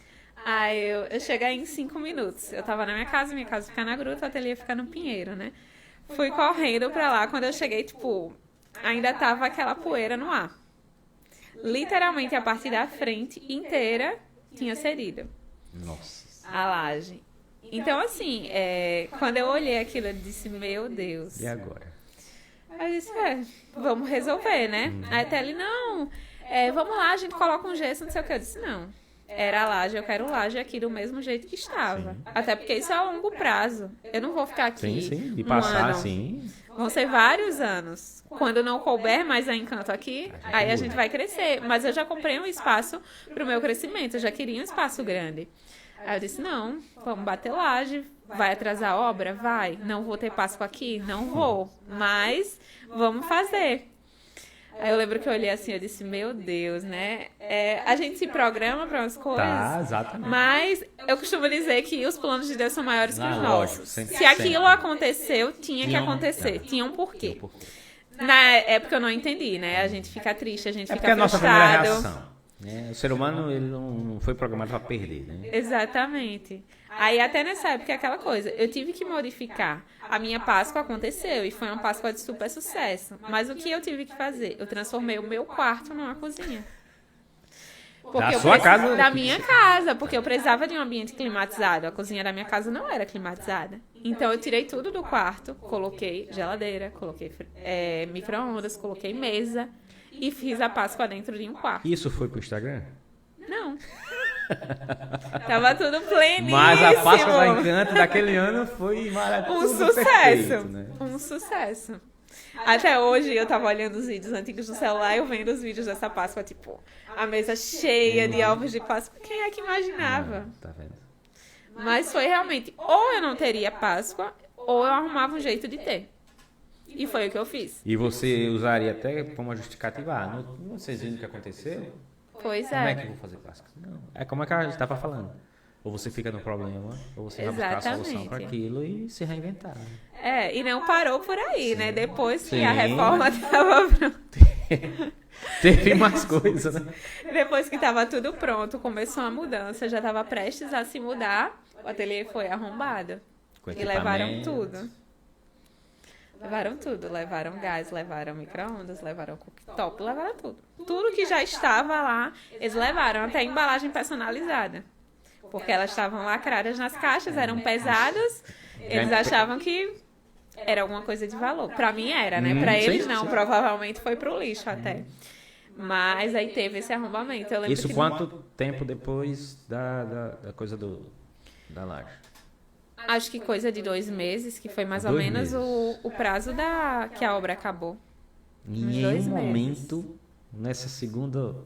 Aí eu cheguei em 5 minutos. Eu tava na minha casa fica na gruta, o ateliê fica no Pinheiro, né? Fui correndo pra lá. Quando eu cheguei, ainda tava aquela poeira no ar. Literalmente, a parte da frente inteira tinha cedido. Nossa. A laje. Então, assim, quando eu olhei aquilo, eu disse, meu Deus. E agora? Aí eu disse, vamos resolver, né? Aí até ele, não, vamos lá, a gente coloca um gesso, não sei o que. Eu disse, não, era a laje, eu quero laje aqui do mesmo jeito que estava. Sim. Até porque isso é a longo prazo. Eu não vou ficar aqui e passar, ano. Sim. Vão ser vários anos. Quando não couber mais a Encanto aqui, aí a gente vai crescer. Mas eu já comprei um espaço para o meu crescimento, eu já queria um espaço grande. Aí eu disse, não, vamos bater laje, vai atrasar a obra? Vai. Não vou ter Páscoa aqui? Não vou. Mas vamos fazer. Aí eu lembro que eu olhei assim, eu disse, meu Deus, né? A gente se programa para umas coisas, Tá, exatamente. mas eu costumo dizer que os planos de Deus são maiores que os Lógico, nossos. sempre, Se aquilo sempre. aconteceu, tinha que Tinha acontecer. tá. Tinha um porquê. Tem um porquê. Na época eu não entendi, né? A gente fica triste, a gente É porque fica a nossa primeira frustrado. reação. Né? O ser humano, ele não foi programado para perder, né? Exatamente. Aí até nessa época é aquela coisa, eu tive que modificar. A minha Páscoa aconteceu e foi uma Páscoa de super sucesso. Mas o que eu tive que fazer? Eu transformei o meu quarto numa cozinha. Da eu sua casa? Da minha casa, porque eu precisava de um ambiente climatizado. A cozinha da minha casa não era climatizada. Então eu tirei tudo do quarto, coloquei geladeira, coloquei micro-ondas, coloquei mesa e fiz a Páscoa dentro de um quarto. Isso foi pro Instagram? Não. Tava tudo pleníssimo. Mas a Páscoa da Encanto daquele ano foi maravilhoso. Um sucesso. Né? Um sucesso. Até hoje eu tava olhando os vídeos antigos no celular e eu vendo os vídeos dessa Páscoa, tipo, a mesa cheia de ovos de Páscoa. Quem é que imaginava? Tá vendo? Mas foi realmente, ou eu não teria Páscoa, ou eu arrumava um jeito de ter. E foi o que eu fiz. E você usaria até como justificativa. Vocês viram o que aconteceu? Pois Como é é. que eu vou fazer Páscoa? Não. É como a gente estava falando. Ou você fica no problema, ou você vai buscar a solução para aquilo e se reinventar. Né? E não parou por aí, né? Depois que Sim. a reforma estava pronta. Teve mais coisas, né? Depois que estava tudo pronto, começou a mudança, já estava prestes a se mudar, o ateliê foi arrombado. Com E levaram equipamento. tudo. Levaram tudo. Levaram gás, levaram micro-ondas, levaram cooktop, levaram tudo. Tudo que já estava lá, eles levaram, até a embalagem personalizada. Porque elas estavam lacradas nas caixas, eram pesadas, eles achavam que era alguma coisa de valor. Pra mim era, né? Pra eles sim, não, sim. provavelmente foi pro lixo até. Mas aí teve esse arrombamento. Eu lembro Isso que quanto tempo depois da coisa da laje? acho que coisa de 2 meses, que foi mais ou 2 menos meses. o prazo que a obra acabou. Em Uns nenhum 2 meses. momento, nesse segundo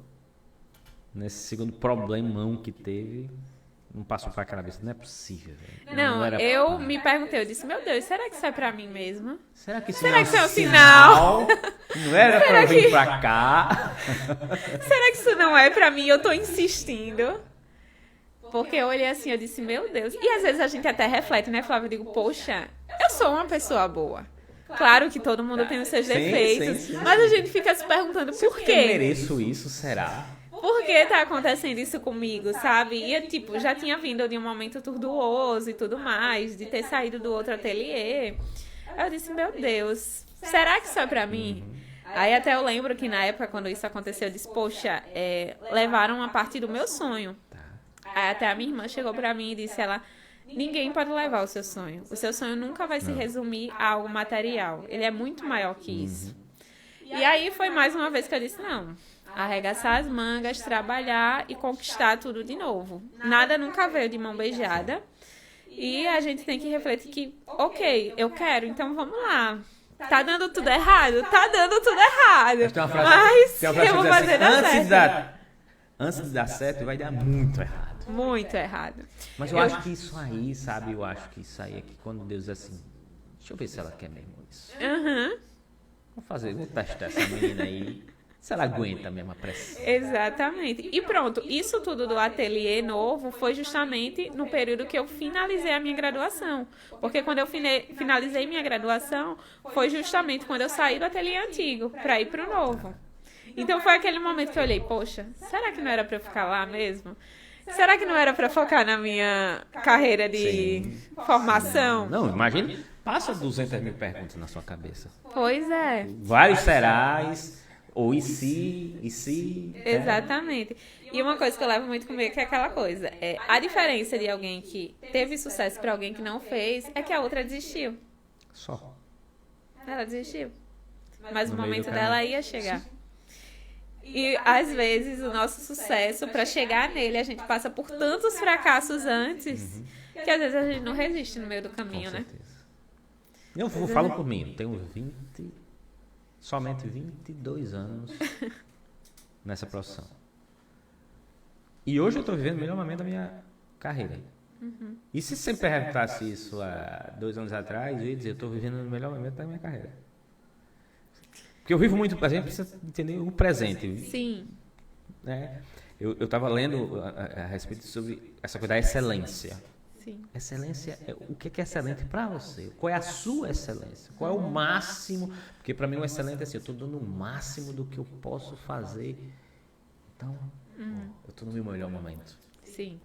problemão que teve, não passou pra cabeça. Não é possível, velho. Não, era eu pra- me perguntei, eu disse, meu Deus, será que isso é pra mim mesma? Será que isso Será não é que isso é um sinal? Não era pra eu vir que- pra cá? Será que isso não é pra mim? Eu tô insistindo. Porque eu olhei assim, eu disse, meu Deus. E às vezes a gente até reflete, né, Flávia? Eu digo, poxa, eu sou uma pessoa boa. Claro que todo mundo tem os seus Sim, defeitos, sim, sim. mas a gente fica se perguntando por Eu quê? mereço isso, será? Por que tá acontecendo isso comigo, sabe? E eu, tipo, já tinha vindo de um momento tortuoso e tudo mais, de ter saído do outro ateliê. Aí eu disse, meu Deus, será que isso é pra mim? Aí até eu lembro que na época, quando isso aconteceu, eu disse, poxa, levaram uma parte do meu sonho. Aí até a minha irmã chegou pra mim e disse, ninguém pode levar o seu sonho. O seu sonho nunca vai se resumir a algo material. Ele é muito maior que isso. E aí foi mais uma vez que eu disse, não, arregaçar as mangas, trabalhar e conquistar tudo de novo. Nada nunca veio de mão beijada. E a gente tem que refletir que, ok, eu quero, então vamos lá. Tá dando tudo errado? Tá dando tudo errado. Tem uma frase- Mas tem uma frase eu vou que diz fazer assim, dar certo. antes de dar certo, vai dar muito errado. Muito errado. Mas eu acho que isso aí, sabe? Eu acho que isso aí é que quando Deus diz assim, deixa eu ver se ela quer mesmo isso. Aham. Vou testar essa menina aí. Se ela aguenta mesmo a pressão. Exatamente. E pronto, isso tudo do ateliê novo foi justamente no período que eu finalizei a minha graduação. Porque quando eu finalizei minha graduação, foi justamente quando eu saí do ateliê antigo para ir para o novo. Então foi aquele momento que eu olhei, poxa, será que não era para eu ficar lá mesmo? Será que não era para focar na minha carreira de formação? Não, imagina, passa 200 mil perguntas na sua cabeça. Pois é. Vários serás, ou e se... Exatamente. E uma coisa que eu levo muito comigo que é aquela coisa. A diferença de alguém que teve sucesso para alguém que não fez é que a outra desistiu. Só. Ela desistiu. Mas No o meio momento do dela caminho. ia chegar. E às vezes o nosso sucesso, para chegar nele, a gente passa por tantos fracassos antes que às vezes a gente não resiste no meio do Com caminho, né? certeza. Eu falo por mim, eu tenho somente 22 anos nessa profissão. E hoje eu estou vivendo o melhor momento da minha carreira. E se você me perguntasse isso há 2 anos atrás, eu ia dizer, eu estou vivendo o melhor momento da minha carreira. Porque Porque eu vivo muito, a gente precisa entender o presente. Sim. Né? Eu estava lendo a respeito sobre essa coisa da excelência. Sim. Excelência, o que é excelente para você? Qual é a sua excelência? Qual é o máximo? Porque para mim o excelente é assim, eu estou dando o máximo do que eu posso fazer. Então, eu estou no meu melhor momento. Sim.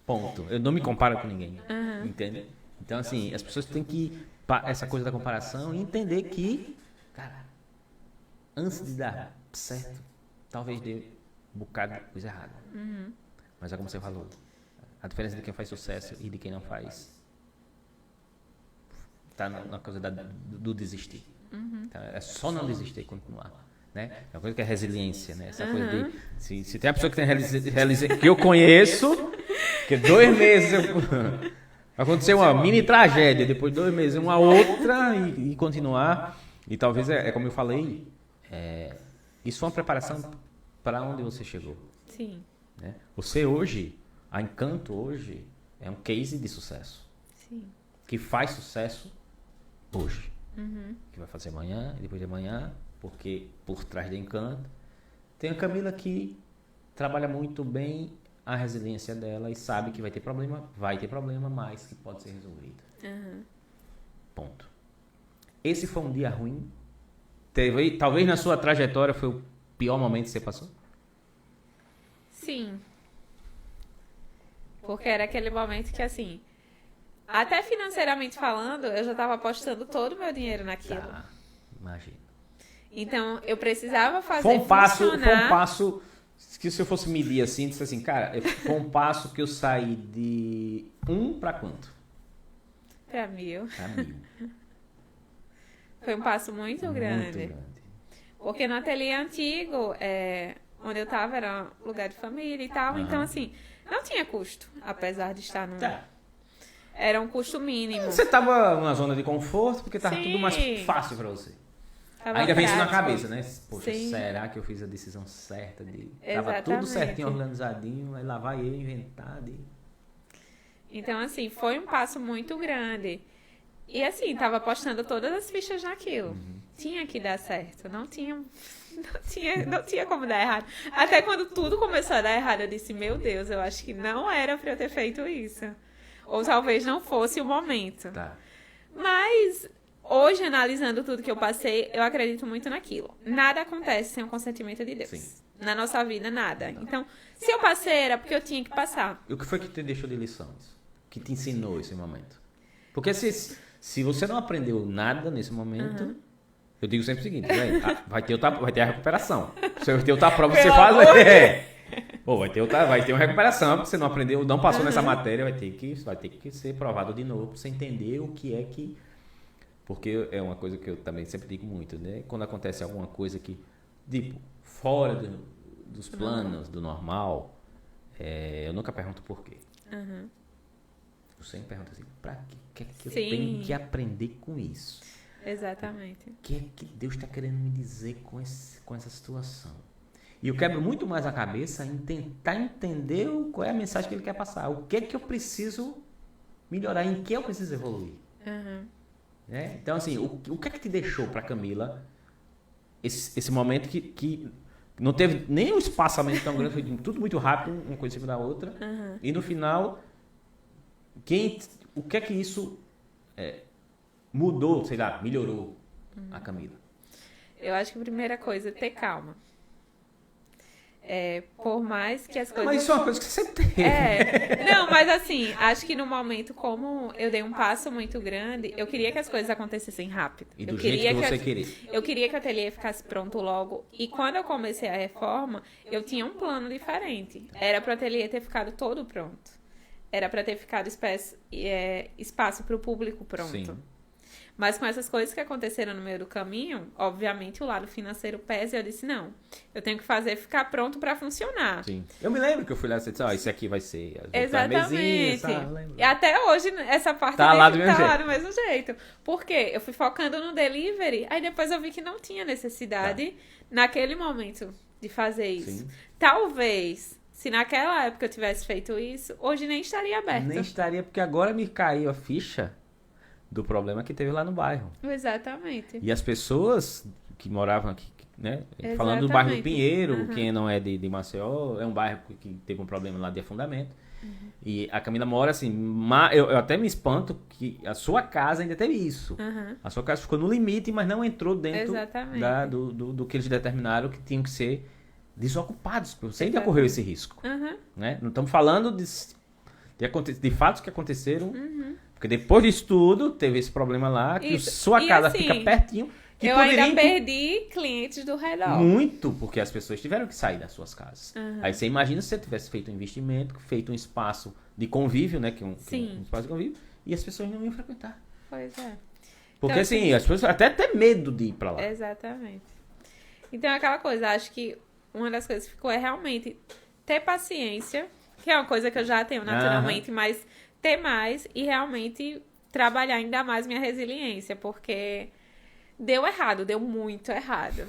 Ponto. Eu não me comparo com ninguém. Entende? Então, assim, as pessoas têm que, essa coisa da comparação, entender que, cara, antes de dar certo, talvez dê um bocado de coisa errada. Mas é como você falou. A diferença de quem faz sucesso e de quem não faz está na coisa do desistir. Então, é só não desistir e continuar. Né? É uma coisa que é resiliência. Né? Essa coisa de, se tem a pessoa que tem resiliência, que eu conheço, que 2 meses aconteceu uma mini tragédia, depois de 2 meses uma outra e continuar. E talvez, como eu falei, isso é uma preparação para onde você chegou. Sim. Né? Você hoje... A Encanto hoje é um case de sucesso. Sim. Que faz sucesso hoje. Que vai fazer amanhã e depois de amanhã, porque por trás da Encanto tem a Camila que trabalha muito bem a resiliência dela e sabe que vai ter problema, mas que pode ser resolvido. Ponto. Esse foi um dia ruim? Talvez na sua trajetória foi o pior momento que você passou? Sim. Porque era aquele momento que, assim, até financeiramente falando, eu já estava apostando todo o meu dinheiro naquilo. Tá, imagina. Então, eu precisava fazer Foi um funcionar. passo que se eu fosse medir assim, disse assim, cara, foi um passo que eu saí de 1 para quanto? Para 1000. Para 1000. Foi um passo muito grande. Porque no ateliê antigo, onde eu estava, era um lugar de família e tal. Então, assim, não tinha custo, apesar de estar num... Tá. Era um custo mínimo. Você estava numa zona de conforto porque estava Sim. tudo mais fácil para você. Tava Ainda vem isso na prático. cabeça, né? Poxa, Sim. será que eu fiz a decisão certa? Tava Exatamente. tudo certinho, organizadinho, aí lá vai eu inventar. Então, assim, foi um passo muito grande. E, assim, tava apostando todas as fichas naquilo. Tinha que dar certo. Não tinha como dar errado. Até quando tudo começou a dar errado, eu disse, meu Deus, eu acho que não era pra eu ter feito isso. Ou talvez não fosse o momento. Tá. Mas, hoje, analisando tudo que eu passei, eu acredito muito naquilo. Nada acontece sem o consentimento de Deus. Sim. Na nossa vida, nada. Então, se eu passei, era porque eu tinha que passar. E o que foi que te deixou de lições? Que te ensinou esse momento? Porque se você não aprendeu nada nesse momento, eu digo sempre o seguinte, vai ter a recuperação. Se vai ter outra prova, você faz. Pô, vai ter uma recuperação, porque você não aprendeu, não passou nessa matéria, vai ter que ser provado de novo, pra você entender o que é que... Porque é uma coisa que eu também sempre digo muito, né? Quando acontece alguma coisa que, tipo, fora dos planos, do normal, eu nunca pergunto por quê. Eu sempre pergunto assim, pra que é que eu tenho que aprender com isso? Exatamente. O que é que Deus está querendo me dizer com essa situação? E eu quebro muito mais a cabeça em tentar entender qual é a mensagem que Ele quer passar. O que é que eu preciso melhorar, em que eu preciso evoluir. Né? Então, assim, o que é que te deixou para Camila esse momento que não teve nem um espaçamento tão grande, foi tudo muito rápido, uma coisa em cima da outra. E no final, o que é que isso mudou, sei lá, melhorou a Camila? Eu acho que a primeira coisa é ter calma. Por mais que as coisas... Mas isso é uma coisa que você sempre tem. Não, mas assim, acho que no momento, como eu dei um passo muito grande, eu queria que as coisas acontecessem rápido. E do jeito que você queria. Eu queria que o ateliê ficasse pronto logo. E quando eu comecei a reforma, eu tinha um plano diferente. Era para o ateliê ter ficado todo pronto. Era para ter ficado espaço para o público pronto. Sim. Mas com essas coisas que aconteceram no meio do caminho, obviamente o lado financeiro pesa e eu disse, não, eu tenho que fazer ficar pronto para funcionar. Sim. Eu me lembro que eu fui lá e disse, isso aqui vai ser... Exatamente. Mesinha, sabe? E até hoje, essa parte tá lá do mesmo jeito. Por quê? Eu fui focando no delivery, aí depois eu vi que não tinha necessidade naquele momento de fazer isso. Sim. Talvez... Se naquela época eu tivesse feito isso, hoje nem estaria aberto. Nem estaria, porque agora me caiu a ficha do problema que teve lá no bairro. Exatamente. E as pessoas que moravam aqui, né? Falando do bairro do Pinheiro, Uhum. quem não é de Maceió, é um bairro que teve um problema lá de afundamento. E a Camila mora assim, eu até me espanto que a sua casa ainda teve isso. Uhum. A sua casa ficou no limite, mas não entrou dentro Exatamente. do que eles determinaram que tinham que ser desocupados. Você ainda correu esse risco. Uhum. Né? Não estamos falando de fatos que aconteceram, porque depois disso tudo, teve esse problema lá, que Isso. sua E casa assim, fica pertinho. Que eu poderia ainda perdi clientes do redor. muito, porque as pessoas tiveram que sair das suas casas. Aí você imagina se você tivesse feito um investimento, feito um espaço de convívio, né? Que um espaço de convívio, e as pessoas não iam frequentar. Pois é. Porque Então, assim, as pessoas até têm medo de ir pra lá. Exatamente. Então, é aquela coisa, acho que uma das coisas que ficou é realmente ter paciência, que é uma coisa que eu já tenho naturalmente, mas ter mais e realmente trabalhar ainda mais minha resiliência, porque deu errado, deu muito errado.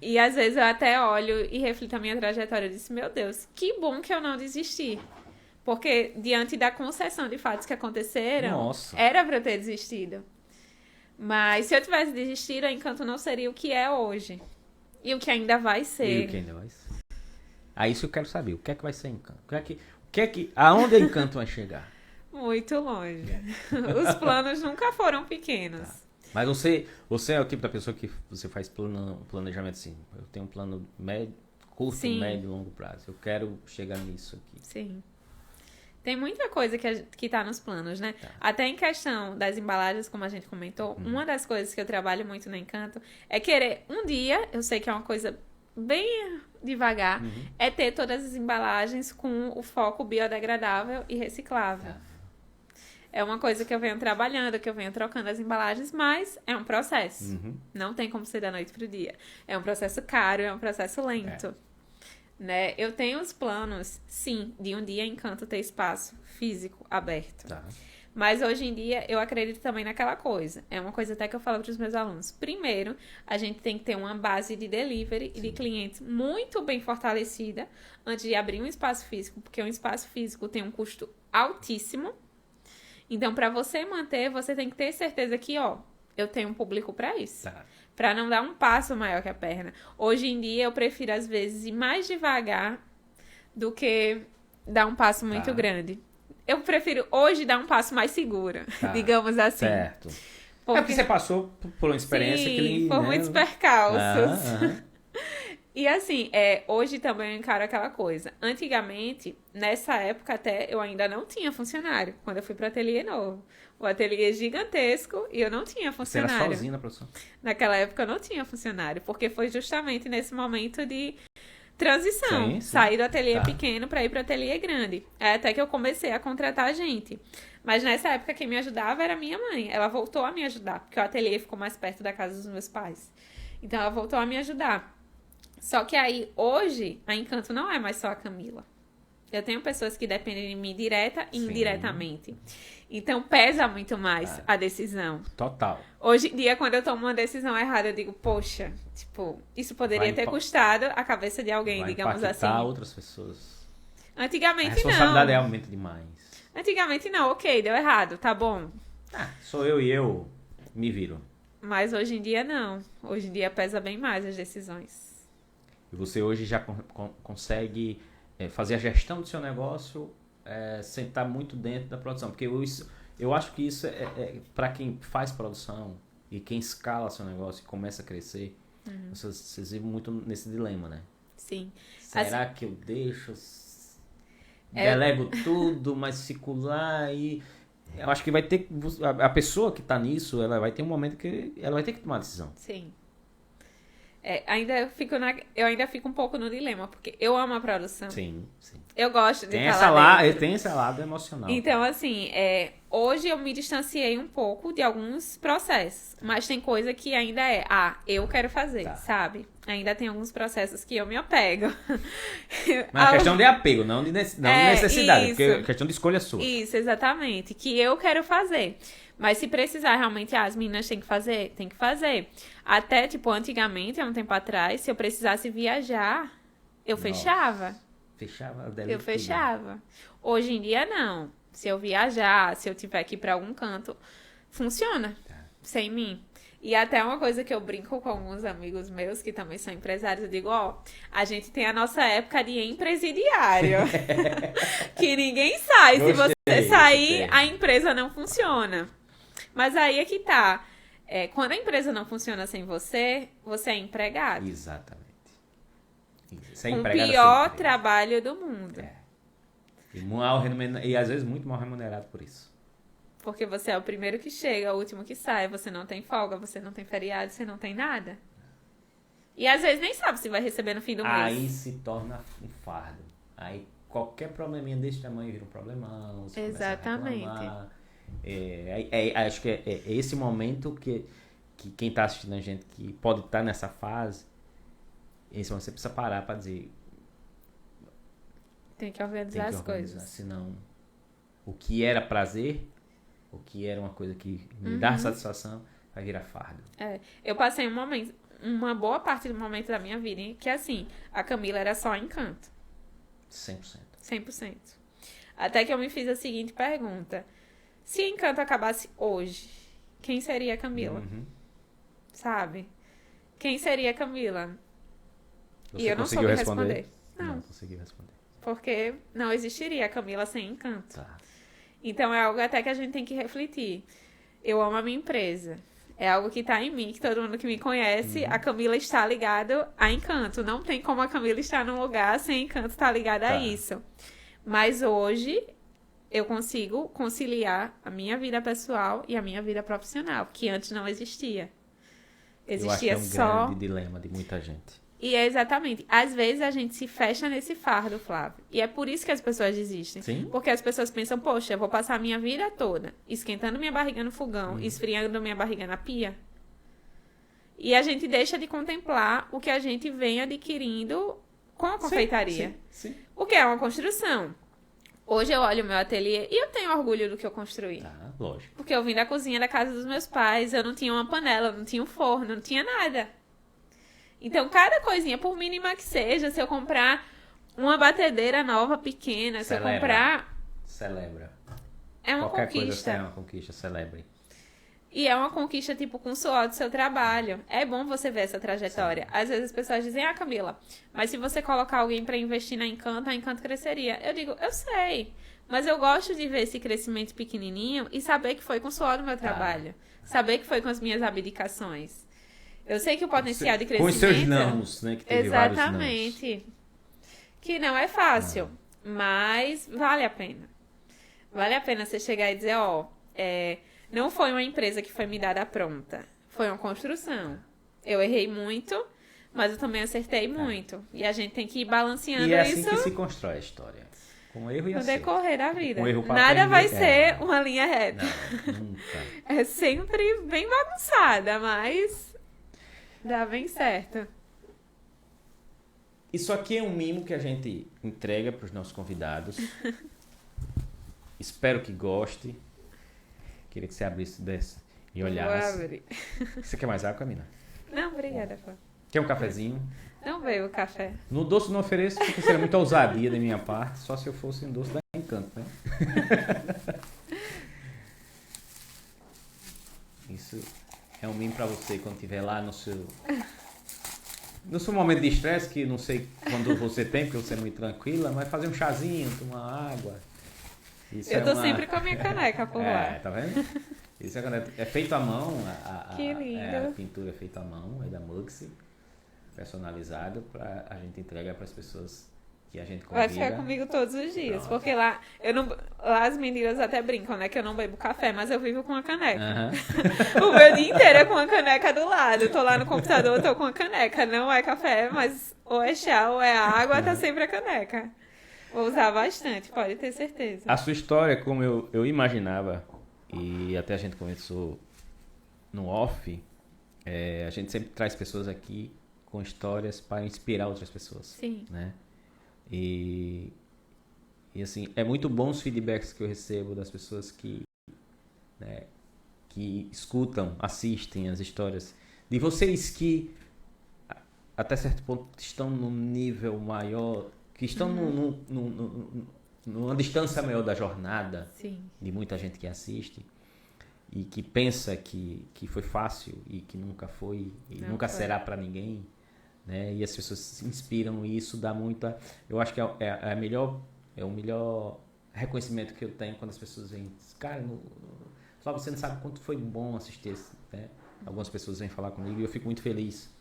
E às vezes eu até olho e reflito a minha trajetória e disse, meu Deus, que bom que eu não desisti. Porque diante da concessão de fatos que aconteceram, Nossa. era pra eu ter desistido. Mas se eu tivesse desistido, a Encanto não seria o que é hoje. E o que ainda vai ser. E o que ainda vai ser? Aí isso eu quero saber. O que é que vai ser Encanto? Aonde a Encanto vai chegar? Muito longe. Os planos nunca foram pequenos. Tá. Mas você é o tipo da pessoa que você faz planejamento assim. Eu tenho um plano curto, Sim. médio e longo prazo. Eu quero chegar nisso aqui. Sim. Tem muita coisa que tá nos planos, né? Tá. Até em questão das embalagens, como a gente comentou, uma das coisas que eu trabalho muito no Encanto é querer, um dia, eu sei que é uma coisa bem devagar, é ter todas as embalagens com o foco biodegradável e reciclável. É uma coisa que eu venho trabalhando, que eu venho trocando as embalagens, mas é um processo. Não tem como ser da noite pro dia. É um processo caro, é um processo lento. Né? Eu tenho os planos, sim, de um dia Encanto ter espaço físico aberto. Tá. Mas hoje em dia eu acredito também naquela coisa. É uma coisa até que eu falo para os meus alunos. Primeiro, a gente tem que ter uma base de delivery e de clientes muito bem fortalecida antes de abrir um espaço físico, porque um espaço físico tem um custo altíssimo. Então, para você manter, você tem que ter certeza que, eu tenho um público para isso. Tá. Para não dar um passo maior que a perna. Hoje em dia, eu prefiro, às vezes, ir mais devagar do que dar um passo muito grande. Eu prefiro, hoje, dar um passo mais seguro, digamos assim. Certo. Porque você passou por uma experiência que... Por muitos percalços. E assim, hoje também eu encaro aquela coisa. Antigamente, nessa época até, eu ainda não tinha funcionário. Quando eu fui para o ateliê novo. O ateliê é gigantesco e eu não tinha funcionário. Você era sozinha na produção? Naquela época eu não tinha funcionário, porque foi justamente nesse momento de transição. Sim. Sair do ateliê pequeno para ir para o ateliê grande. É até que eu comecei a contratar gente. Mas nessa época quem me ajudava era minha mãe. Ela voltou a me ajudar, porque o ateliê ficou mais perto da casa dos meus pais. Então ela voltou a me ajudar. Só que aí, hoje, a Encanto não é mais só a Camila. Eu tenho pessoas que dependem de mim direta e indiretamente. Então, pesa muito mais a decisão. Total. Hoje em dia, quando eu tomo uma decisão errada, eu digo, poxa, isso poderia ter custado a cabeça de alguém, digamos assim. Vai outras pessoas. Antigamente, a responsabilidade aumenta demais. Antigamente, não. Ok, deu errado, tá bom. Sou eu e eu me viro. Mas hoje em dia, não. Hoje em dia, pesa bem mais as decisões. E você hoje já consegue fazer a gestão do seu negócio sem estar muito dentro da produção. Porque eu acho que isso para quem faz produção e quem escala seu negócio e começa a crescer, vocês vivem muito nesse dilema, né? Sim. Será que eu deixo, delego tudo, mas fico lá e... Eu acho que vai ter... A pessoa que está nisso, ela vai ter um momento que ela vai ter que tomar uma decisão. Sim. Eu ainda fico um pouco no dilema, porque eu amo a produção. Sim. Eu gosto de Tem esse lado emocional. Então, assim, hoje eu me distanciei um pouco de alguns processos, mas tem coisa que ainda eu quero fazer, sabe? Ainda tem alguns processos que eu me apego. Mas é questão de apego, não de necessidade, isso. porque é questão de escolha sua. Isso, exatamente, que eu quero fazer. Mas se precisar realmente, as meninas têm que fazer, tem que fazer. Até, antigamente, há um tempo atrás, se eu precisasse viajar, eu fechava. Fechava? Eu fechava. Hoje em dia, não. Se eu viajar, se eu tiver que ir pra algum canto, funciona sem mim. E até uma coisa que eu brinco com alguns amigos meus que também são empresários, eu digo, ó, a gente tem a nossa época de empresidiário, que ninguém sai. Se você sair, a empresa não funciona. Mas aí é que tá. Quando a empresa não funciona sem você, você é empregado. Exatamente. Você é Com o empregado pior trabalho do mundo. E às vezes muito mal remunerado por isso. Porque você é o primeiro que chega, o último que sai, você não tem folga, você não tem feriado, você não tem nada. E às vezes nem sabe se vai receber no fim do mês. Aí se torna um fardo. Aí qualquer probleminha desse tamanho vira um problemão. Você Exatamente. começa a reclamar. Acho que é esse momento que quem está assistindo a gente que pode estar nessa fase, esse você precisa parar para dizer. Tem que organizar as coisas. Senão, o que era prazer, o que era uma coisa que me dá satisfação, vai virar fardo. Eu passei uma boa parte do momento da minha vida em que, assim, a Camila era só encanto. 100%. 100%. Até que eu me fiz a seguinte pergunta. Se encanto acabasse hoje, quem seria a Camila? Sabe? Quem seria a Camila? Você e eu não soube responder. Não conseguiu responder. Porque não existiria a Camila sem encanto. Tá. Então é algo até que a gente tem que refletir. Eu amo a minha empresa. É algo que tá em mim, que todo mundo que me conhece, a Camila está ligado a encanto. Não tem como a Camila estar num lugar sem encanto estar ligada a isso. Mas hoje eu consigo conciliar a minha vida pessoal e a minha vida profissional, que antes não existia. Existia eu acho que é um grande dilema de muita gente. E é exatamente. Às vezes a gente se fecha nesse fardo, Flávio. E é por isso que as pessoas desistem. Sim. Porque as pessoas pensam, poxa, eu vou passar a minha vida toda esquentando minha barriga no fogão, esfriando minha barriga na pia. E a gente deixa de contemplar o que a gente vem adquirindo com a confeitaria. Sim. O que é uma construção. Hoje eu olho o meu ateliê e eu tenho orgulho do que eu construí. Tá, lógico. Porque eu vim da cozinha da casa dos meus pais, eu não tinha uma panela, eu não tinha um forno, não tinha nada. Então, cada coisinha, por mínima que seja, se eu comprar uma batedeira nova, pequena, se eu comprar... Celebra. É uma Qualquer conquista. coisa é uma conquista, celebre. E é uma conquista, tipo, com o suor do seu trabalho. É bom você ver essa trajetória. Sim. Às vezes as pessoas dizem, Camila, mas se você colocar alguém pra investir na Encanto, a Encanto cresceria. Eu digo, eu sei. Mas eu gosto de ver esse crescimento pequenininho e saber que foi com o suor do meu trabalho. Saber que foi com as minhas abdicações. Eu sei que o potencial de crescimento... Com os seus nãos, né? Que teve exatamente. Vários nãos. Que não é fácil, mas vale a pena. Vale a pena você chegar e dizer, não foi uma empresa que foi me dada pronta. Foi uma construção. Eu errei muito, mas eu também acertei muito. E a gente tem que ir balanceando isso. E é assim que se constrói a história. Com erro e acerto. No decorrer da vida. Com erro pra Nada aprender. vai ser uma linha reta. Não, nunca. É sempre bem bagunçada, mas dá bem certo. Isso aqui é um mimo que a gente entrega para os nossos convidados. Espero que goste. Queria que você abrisse desse e olhasse. Vou abrir. Você quer mais água, Camila? Não, obrigada, Fá. Quer um cafezinho? Não veio o café. No doce não ofereço, porque seria muita ousadia da minha parte, só se eu fosse um doce da Encanto, né? Isso é um mimo para você quando estiver lá no seu momento de estresse, que não sei quando você tem, porque você é muito tranquila, mas fazer um chazinho, tomar água. Isso eu tô sempre com a minha caneca por lá. Tá vendo? Isso é feito à mão, que lindo. A pintura é feita à mão, é da Muxi, personalizado, pra a gente entregar para as pessoas que a gente convida. Vai ficar comigo todos os dias, pronto. Porque lá as meninas até brincam, né, que eu não bebo café, mas eu vivo com a caneca. O meu dia inteiro é com a caneca do lado. Eu tô lá no computador, eu tô com a caneca. Não é café, mas ou é chá ou é água, tá sempre a caneca. Vou usar bastante, pode ter certeza. A sua história, como eu imaginava, e até a gente conversou no off, a gente sempre traz pessoas aqui com histórias para inspirar outras pessoas. Sim. Né? E assim, é muito bom os feedbacks que eu recebo das pessoas que escutam, assistem as histórias. De vocês que, até certo ponto, estão num nível maior, que estão numa distância maior da jornada. Sim. De muita gente que assiste. e que pensa que foi fácil e que nunca foi e nunca será para ninguém, né? E as pessoas se inspiram e isso dá muita... Eu acho que é o melhor reconhecimento que eu tenho quando as pessoas vêm. Cara, só você não sabe quanto foi bom assistir esse, né? Algumas pessoas vêm falar comigo e eu fico muito feliz.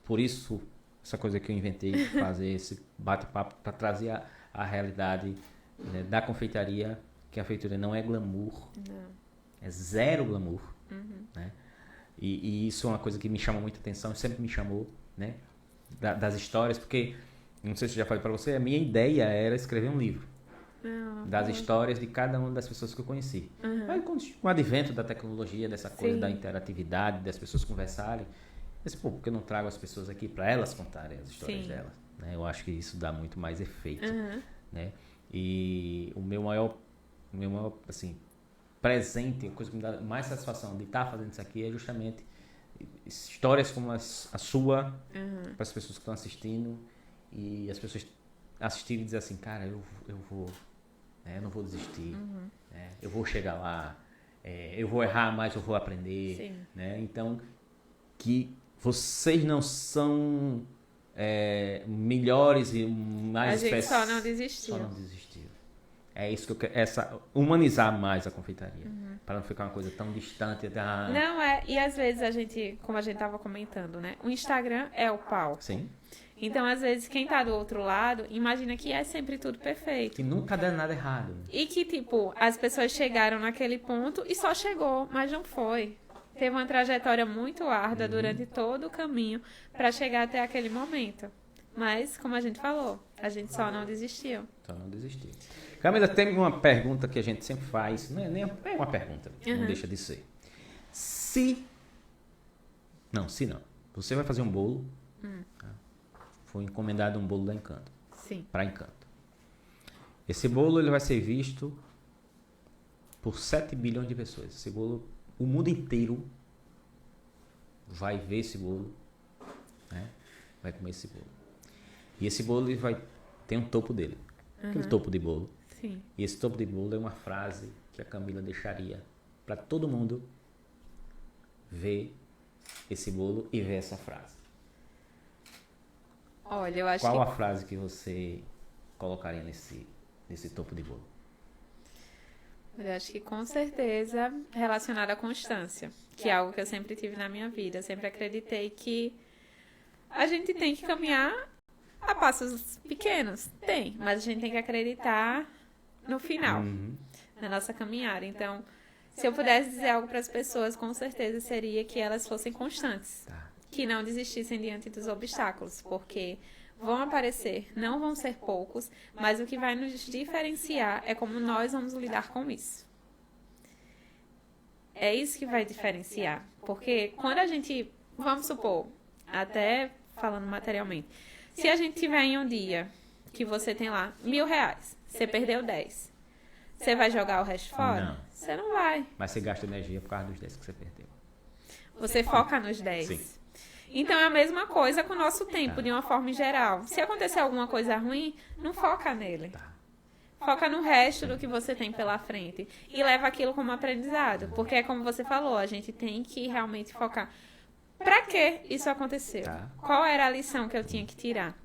Por isso, essa coisa que eu inventei de fazer esse bate-papo para trazer a realidade, né, da confeitaria, que a confeitaria não é glamour. Não. É zero glamour. Né? E isso é uma coisa que me chama muita atenção, sempre me chamou, né? Das histórias, porque, não sei se eu já falei para você, a minha ideia era escrever um livro. Das histórias de cada uma das pessoas que eu conheci. Mas com o advento da tecnologia, dessa coisa da interatividade, das pessoas conversarem, eu disse, por que eu não trago as pessoas aqui para elas contarem as histórias delas? Né? Eu acho que isso dá muito mais efeito. Né? E o meu maior assim, presente, a coisa que me dá mais satisfação de estar fazendo isso aqui é justamente histórias como a sua, para as pessoas que estão assistindo, e as pessoas assistirem e dizer assim, cara, eu não vou desistir, né? Eu vou chegar lá, eu vou errar, mas eu vou aprender, né? Então, que vocês não são melhores e mais especiais. A gente só não desistiu. É isso que eu quero, humanizar mais a confeitaria, para não ficar uma coisa tão distante. Não é, e às vezes a gente, como a gente estava comentando, né? O Instagram é o palco. Sim. Então, às vezes, quem tá do outro lado, imagina que é sempre tudo perfeito. Que nunca dá nada errado. E que, tipo, as pessoas chegaram naquele ponto e só chegou, mas não foi. Teve uma trajetória muito árdua durante todo o caminho para chegar até aquele momento. Mas, como a gente falou, a gente só não desistiu. Só não desistiu. Camila, tem uma pergunta que a gente sempre faz. Não é nem uma pergunta, não deixa de ser. Se não. Você vai fazer um bolo. Foi encomendado um bolo da Encanto. Sim. Para Encanto. Esse bolo ele vai ser visto por 7 bilhões de pessoas. Esse bolo, o mundo inteiro vai ver esse bolo, né? Vai comer esse bolo. E esse bolo ele vai ter um topo dele. Aquele topo de bolo. Sim. E esse topo de bolo é uma frase que a Camila deixaria para todo mundo ver esse bolo e ver essa frase. Olha, eu acho Qual a frase que você colocaria nesse topo de bolo? Eu acho que com certeza relacionada à constância, que é algo que eu sempre tive na minha vida. Eu sempre acreditei que a gente tem que caminhar a passos pequenos. Tem, mas a gente tem que acreditar no final, na nossa caminhada. Então, se eu pudesse dizer algo para as pessoas, com certeza seria que elas fossem constantes. Que não desistissem diante dos obstáculos, porque vão aparecer, não vão ser poucos, mas o que vai nos diferenciar é como nós vamos lidar com isso. É isso que vai diferenciar, porque quando a gente, vamos supor, até falando materialmente, se a gente tiver em um dia que você tem lá R$1.000, você perdeu 10, você vai jogar o resto fora? Não. Você não vai. Mas você gasta energia por causa dos 10 que você perdeu. Você foca nos 10. Sim. Então é a mesma coisa com o nosso tempo, de uma forma geral. Se acontecer alguma coisa ruim, não foca nele. Foca no resto do que você tem pela frente. E leva aquilo como aprendizado. Porque é como você falou, a gente tem que realmente focar. Pra que isso aconteceu? Qual era a lição que eu tinha que tirar?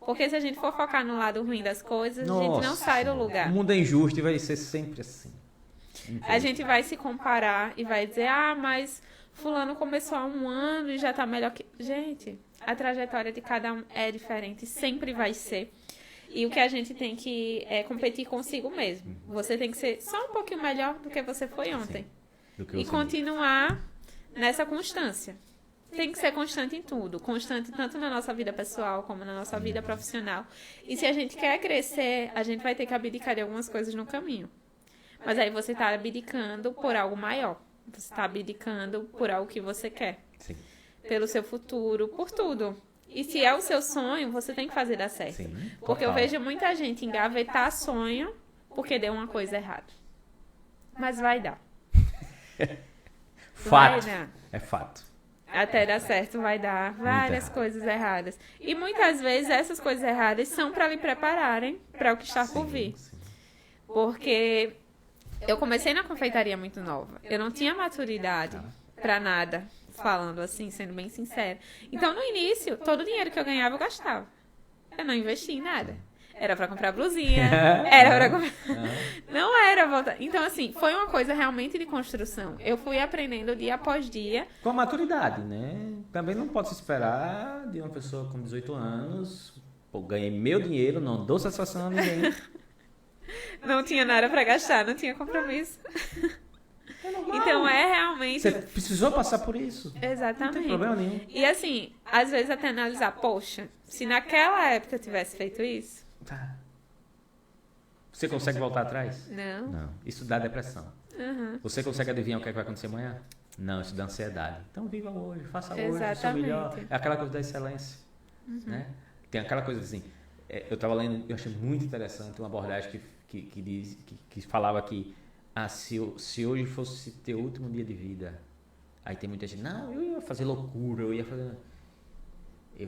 Porque se a gente for focar no lado ruim das coisas, a gente não sai do lugar. O mundo é injusto e vai ser sempre assim. A gente vai se comparar e vai dizer, mas fulano começou há 1 ano e já tá melhor que... Gente, a trajetória de cada um é diferente, sempre vai ser. E o que a gente tem que competir consigo mesmo. Você tem que ser só um pouquinho melhor do que você foi ontem. E continuar nessa constância. Tem que ser constante em tudo. Constante tanto na nossa vida pessoal como na nossa vida profissional. E se a gente quer crescer, a gente vai ter que abdicar de algumas coisas no caminho. Mas aí você está abdicando por algo maior. Você está abdicando por algo que você quer. Sim. Pelo seu futuro, por tudo. E se é o seu sonho, você tem que fazer dar certo. Sim, porque eu vejo muita gente engavetar sonho porque deu uma coisa errada. Mas vai dar. Fato. Vai dar. É fato. Até dar certo vai dar várias coisas erradas. E muitas vezes essas coisas erradas são para lhe prepararem para o que está por vir. Sim. Porque eu comecei na confeitaria muito nova. Eu não tinha maturidade pra nada, falando assim, sendo bem sincera. Então, no início, todo o dinheiro que eu ganhava, eu gastava. Eu não investi em nada. Era pra comprar blusinha, era pra comprar... Não era voltar... Então, assim, foi uma coisa realmente de construção. Eu fui aprendendo dia após dia. Com a maturidade, né? Também não pode se esperar de uma pessoa com 18 anos, pô, ganhei meu dinheiro, não dou satisfação a ninguém. Não tinha nada pra gastar, não tinha compromisso. Então, é realmente... Você precisou passar por isso. Exatamente. Não tem problema nenhum. E, assim, às vezes até analisar, poxa, se naquela época eu tivesse feito isso... Tá. Você consegue voltar atrás? Não. Não. Isso dá depressão. Uhum. Você consegue adivinhar o que, é que vai acontecer amanhã? Não, isso dá ansiedade. Então viva hoje, faça hoje, Exatamente. o seu melhor. É aquela coisa da excelência. Né? Tem aquela coisa assim, eu estava lendo, eu achei muito interessante uma abordagem que falava que se hoje fosse teu último dia de vida, aí tem muita gente, não, eu ia fazer loucura, eu ia fazer...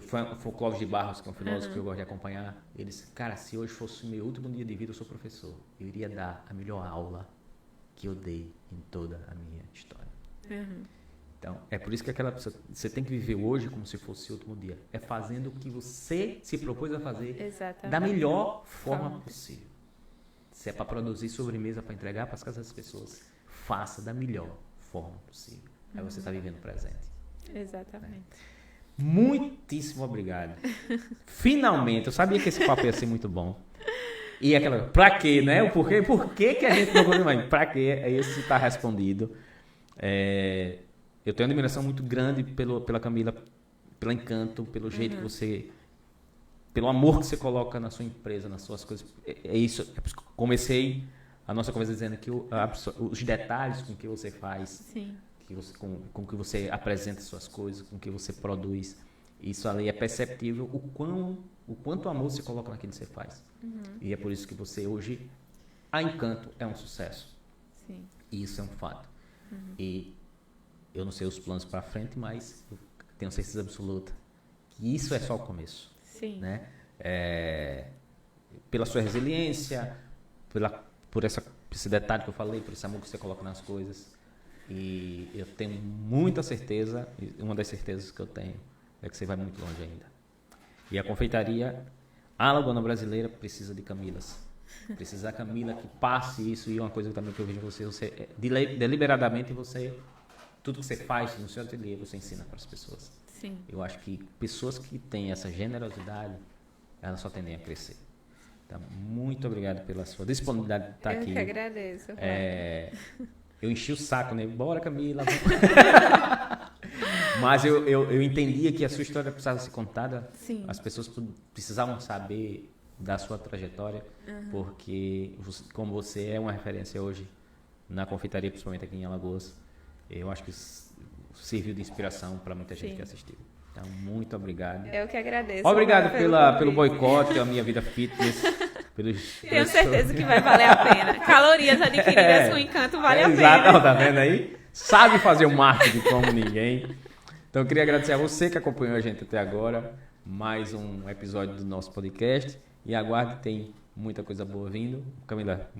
Foi o Clóvis de Barros, que é um filósofo que eu gosto de acompanhar. Ele disse, cara, se hoje fosse o meu último dia de vida, eu sou professor. Eu iria dar a melhor aula que eu dei em toda a minha história. Uhum. Então, é por isso que aquela pessoa, você tem que viver hoje como se fosse o último dia. É fazendo o que você se propôs a fazer da melhor forma possível. Se é para produzir sobremesa para entregar para as casas das pessoas, faça da melhor forma possível. Aí você está vivendo o presente. Exatamente. Muitíssimo obrigado. Finalmente, eu sabia que esse papo ia ser muito bom. E aquela, pra quê, né? O porquê? Por que a gente não consegue mais? Pra quê? É isso que está respondido. Eu tenho uma admiração muito grande pela Camila, pelo encanto, pelo jeito que você... Pelo amor que você coloca na sua empresa, nas suas coisas. É isso. Comecei a nossa conversa dizendo que os detalhes com que você faz... Sim. Com que você apresenta suas coisas, com que você produz, isso ali é perceptível o quanto amor você coloca naquilo que você faz. E é por isso que você hoje, a Encanto é um sucesso. Sim. E isso é um fato. E eu não sei os planos para frente, mas eu tenho certeza absoluta que isso é só o começo. Sim. Né? Pela sua resiliência, por esse detalhe que eu falei, por esse amor que você coloca nas coisas. E eu tenho muita certeza, uma das certezas que eu tenho é que você vai muito longe ainda. E a confeitaria, a Alagoana Brasileira, precisa de Camilas. Precisa da Camila que passe isso. E uma coisa também que eu vejo você deliberadamente, tudo que você faz no seu ateliê, você ensina para as pessoas. Sim. Eu acho que pessoas que têm essa generosidade, elas só tendem a crescer. Então, muito obrigado pela sua disponibilidade de estar aqui. Eu que agradeço. Eu enchi o saco, né? Bora, Camila. Mas eu entendia que a sua história precisava ser contada. Sim. As pessoas precisavam saber da sua trajetória, porque como você é uma referência hoje na confeitaria, principalmente aqui em Alagoas, eu acho que serviu de inspiração para muita gente que assistiu. Então, muito obrigado. Eu que agradeço. Obrigado pelo boicote, a minha vida fitness. Tenho certeza que vai valer a pena. Calorias adquiridas com Encanto vale a pena. Exato, tá vendo aí? Sabe fazer o marketing como ninguém. Então eu queria agradecer a você que acompanhou a gente até agora. Mais um episódio do nosso podcast. E aguarde, tem muita coisa boa vindo. Camila,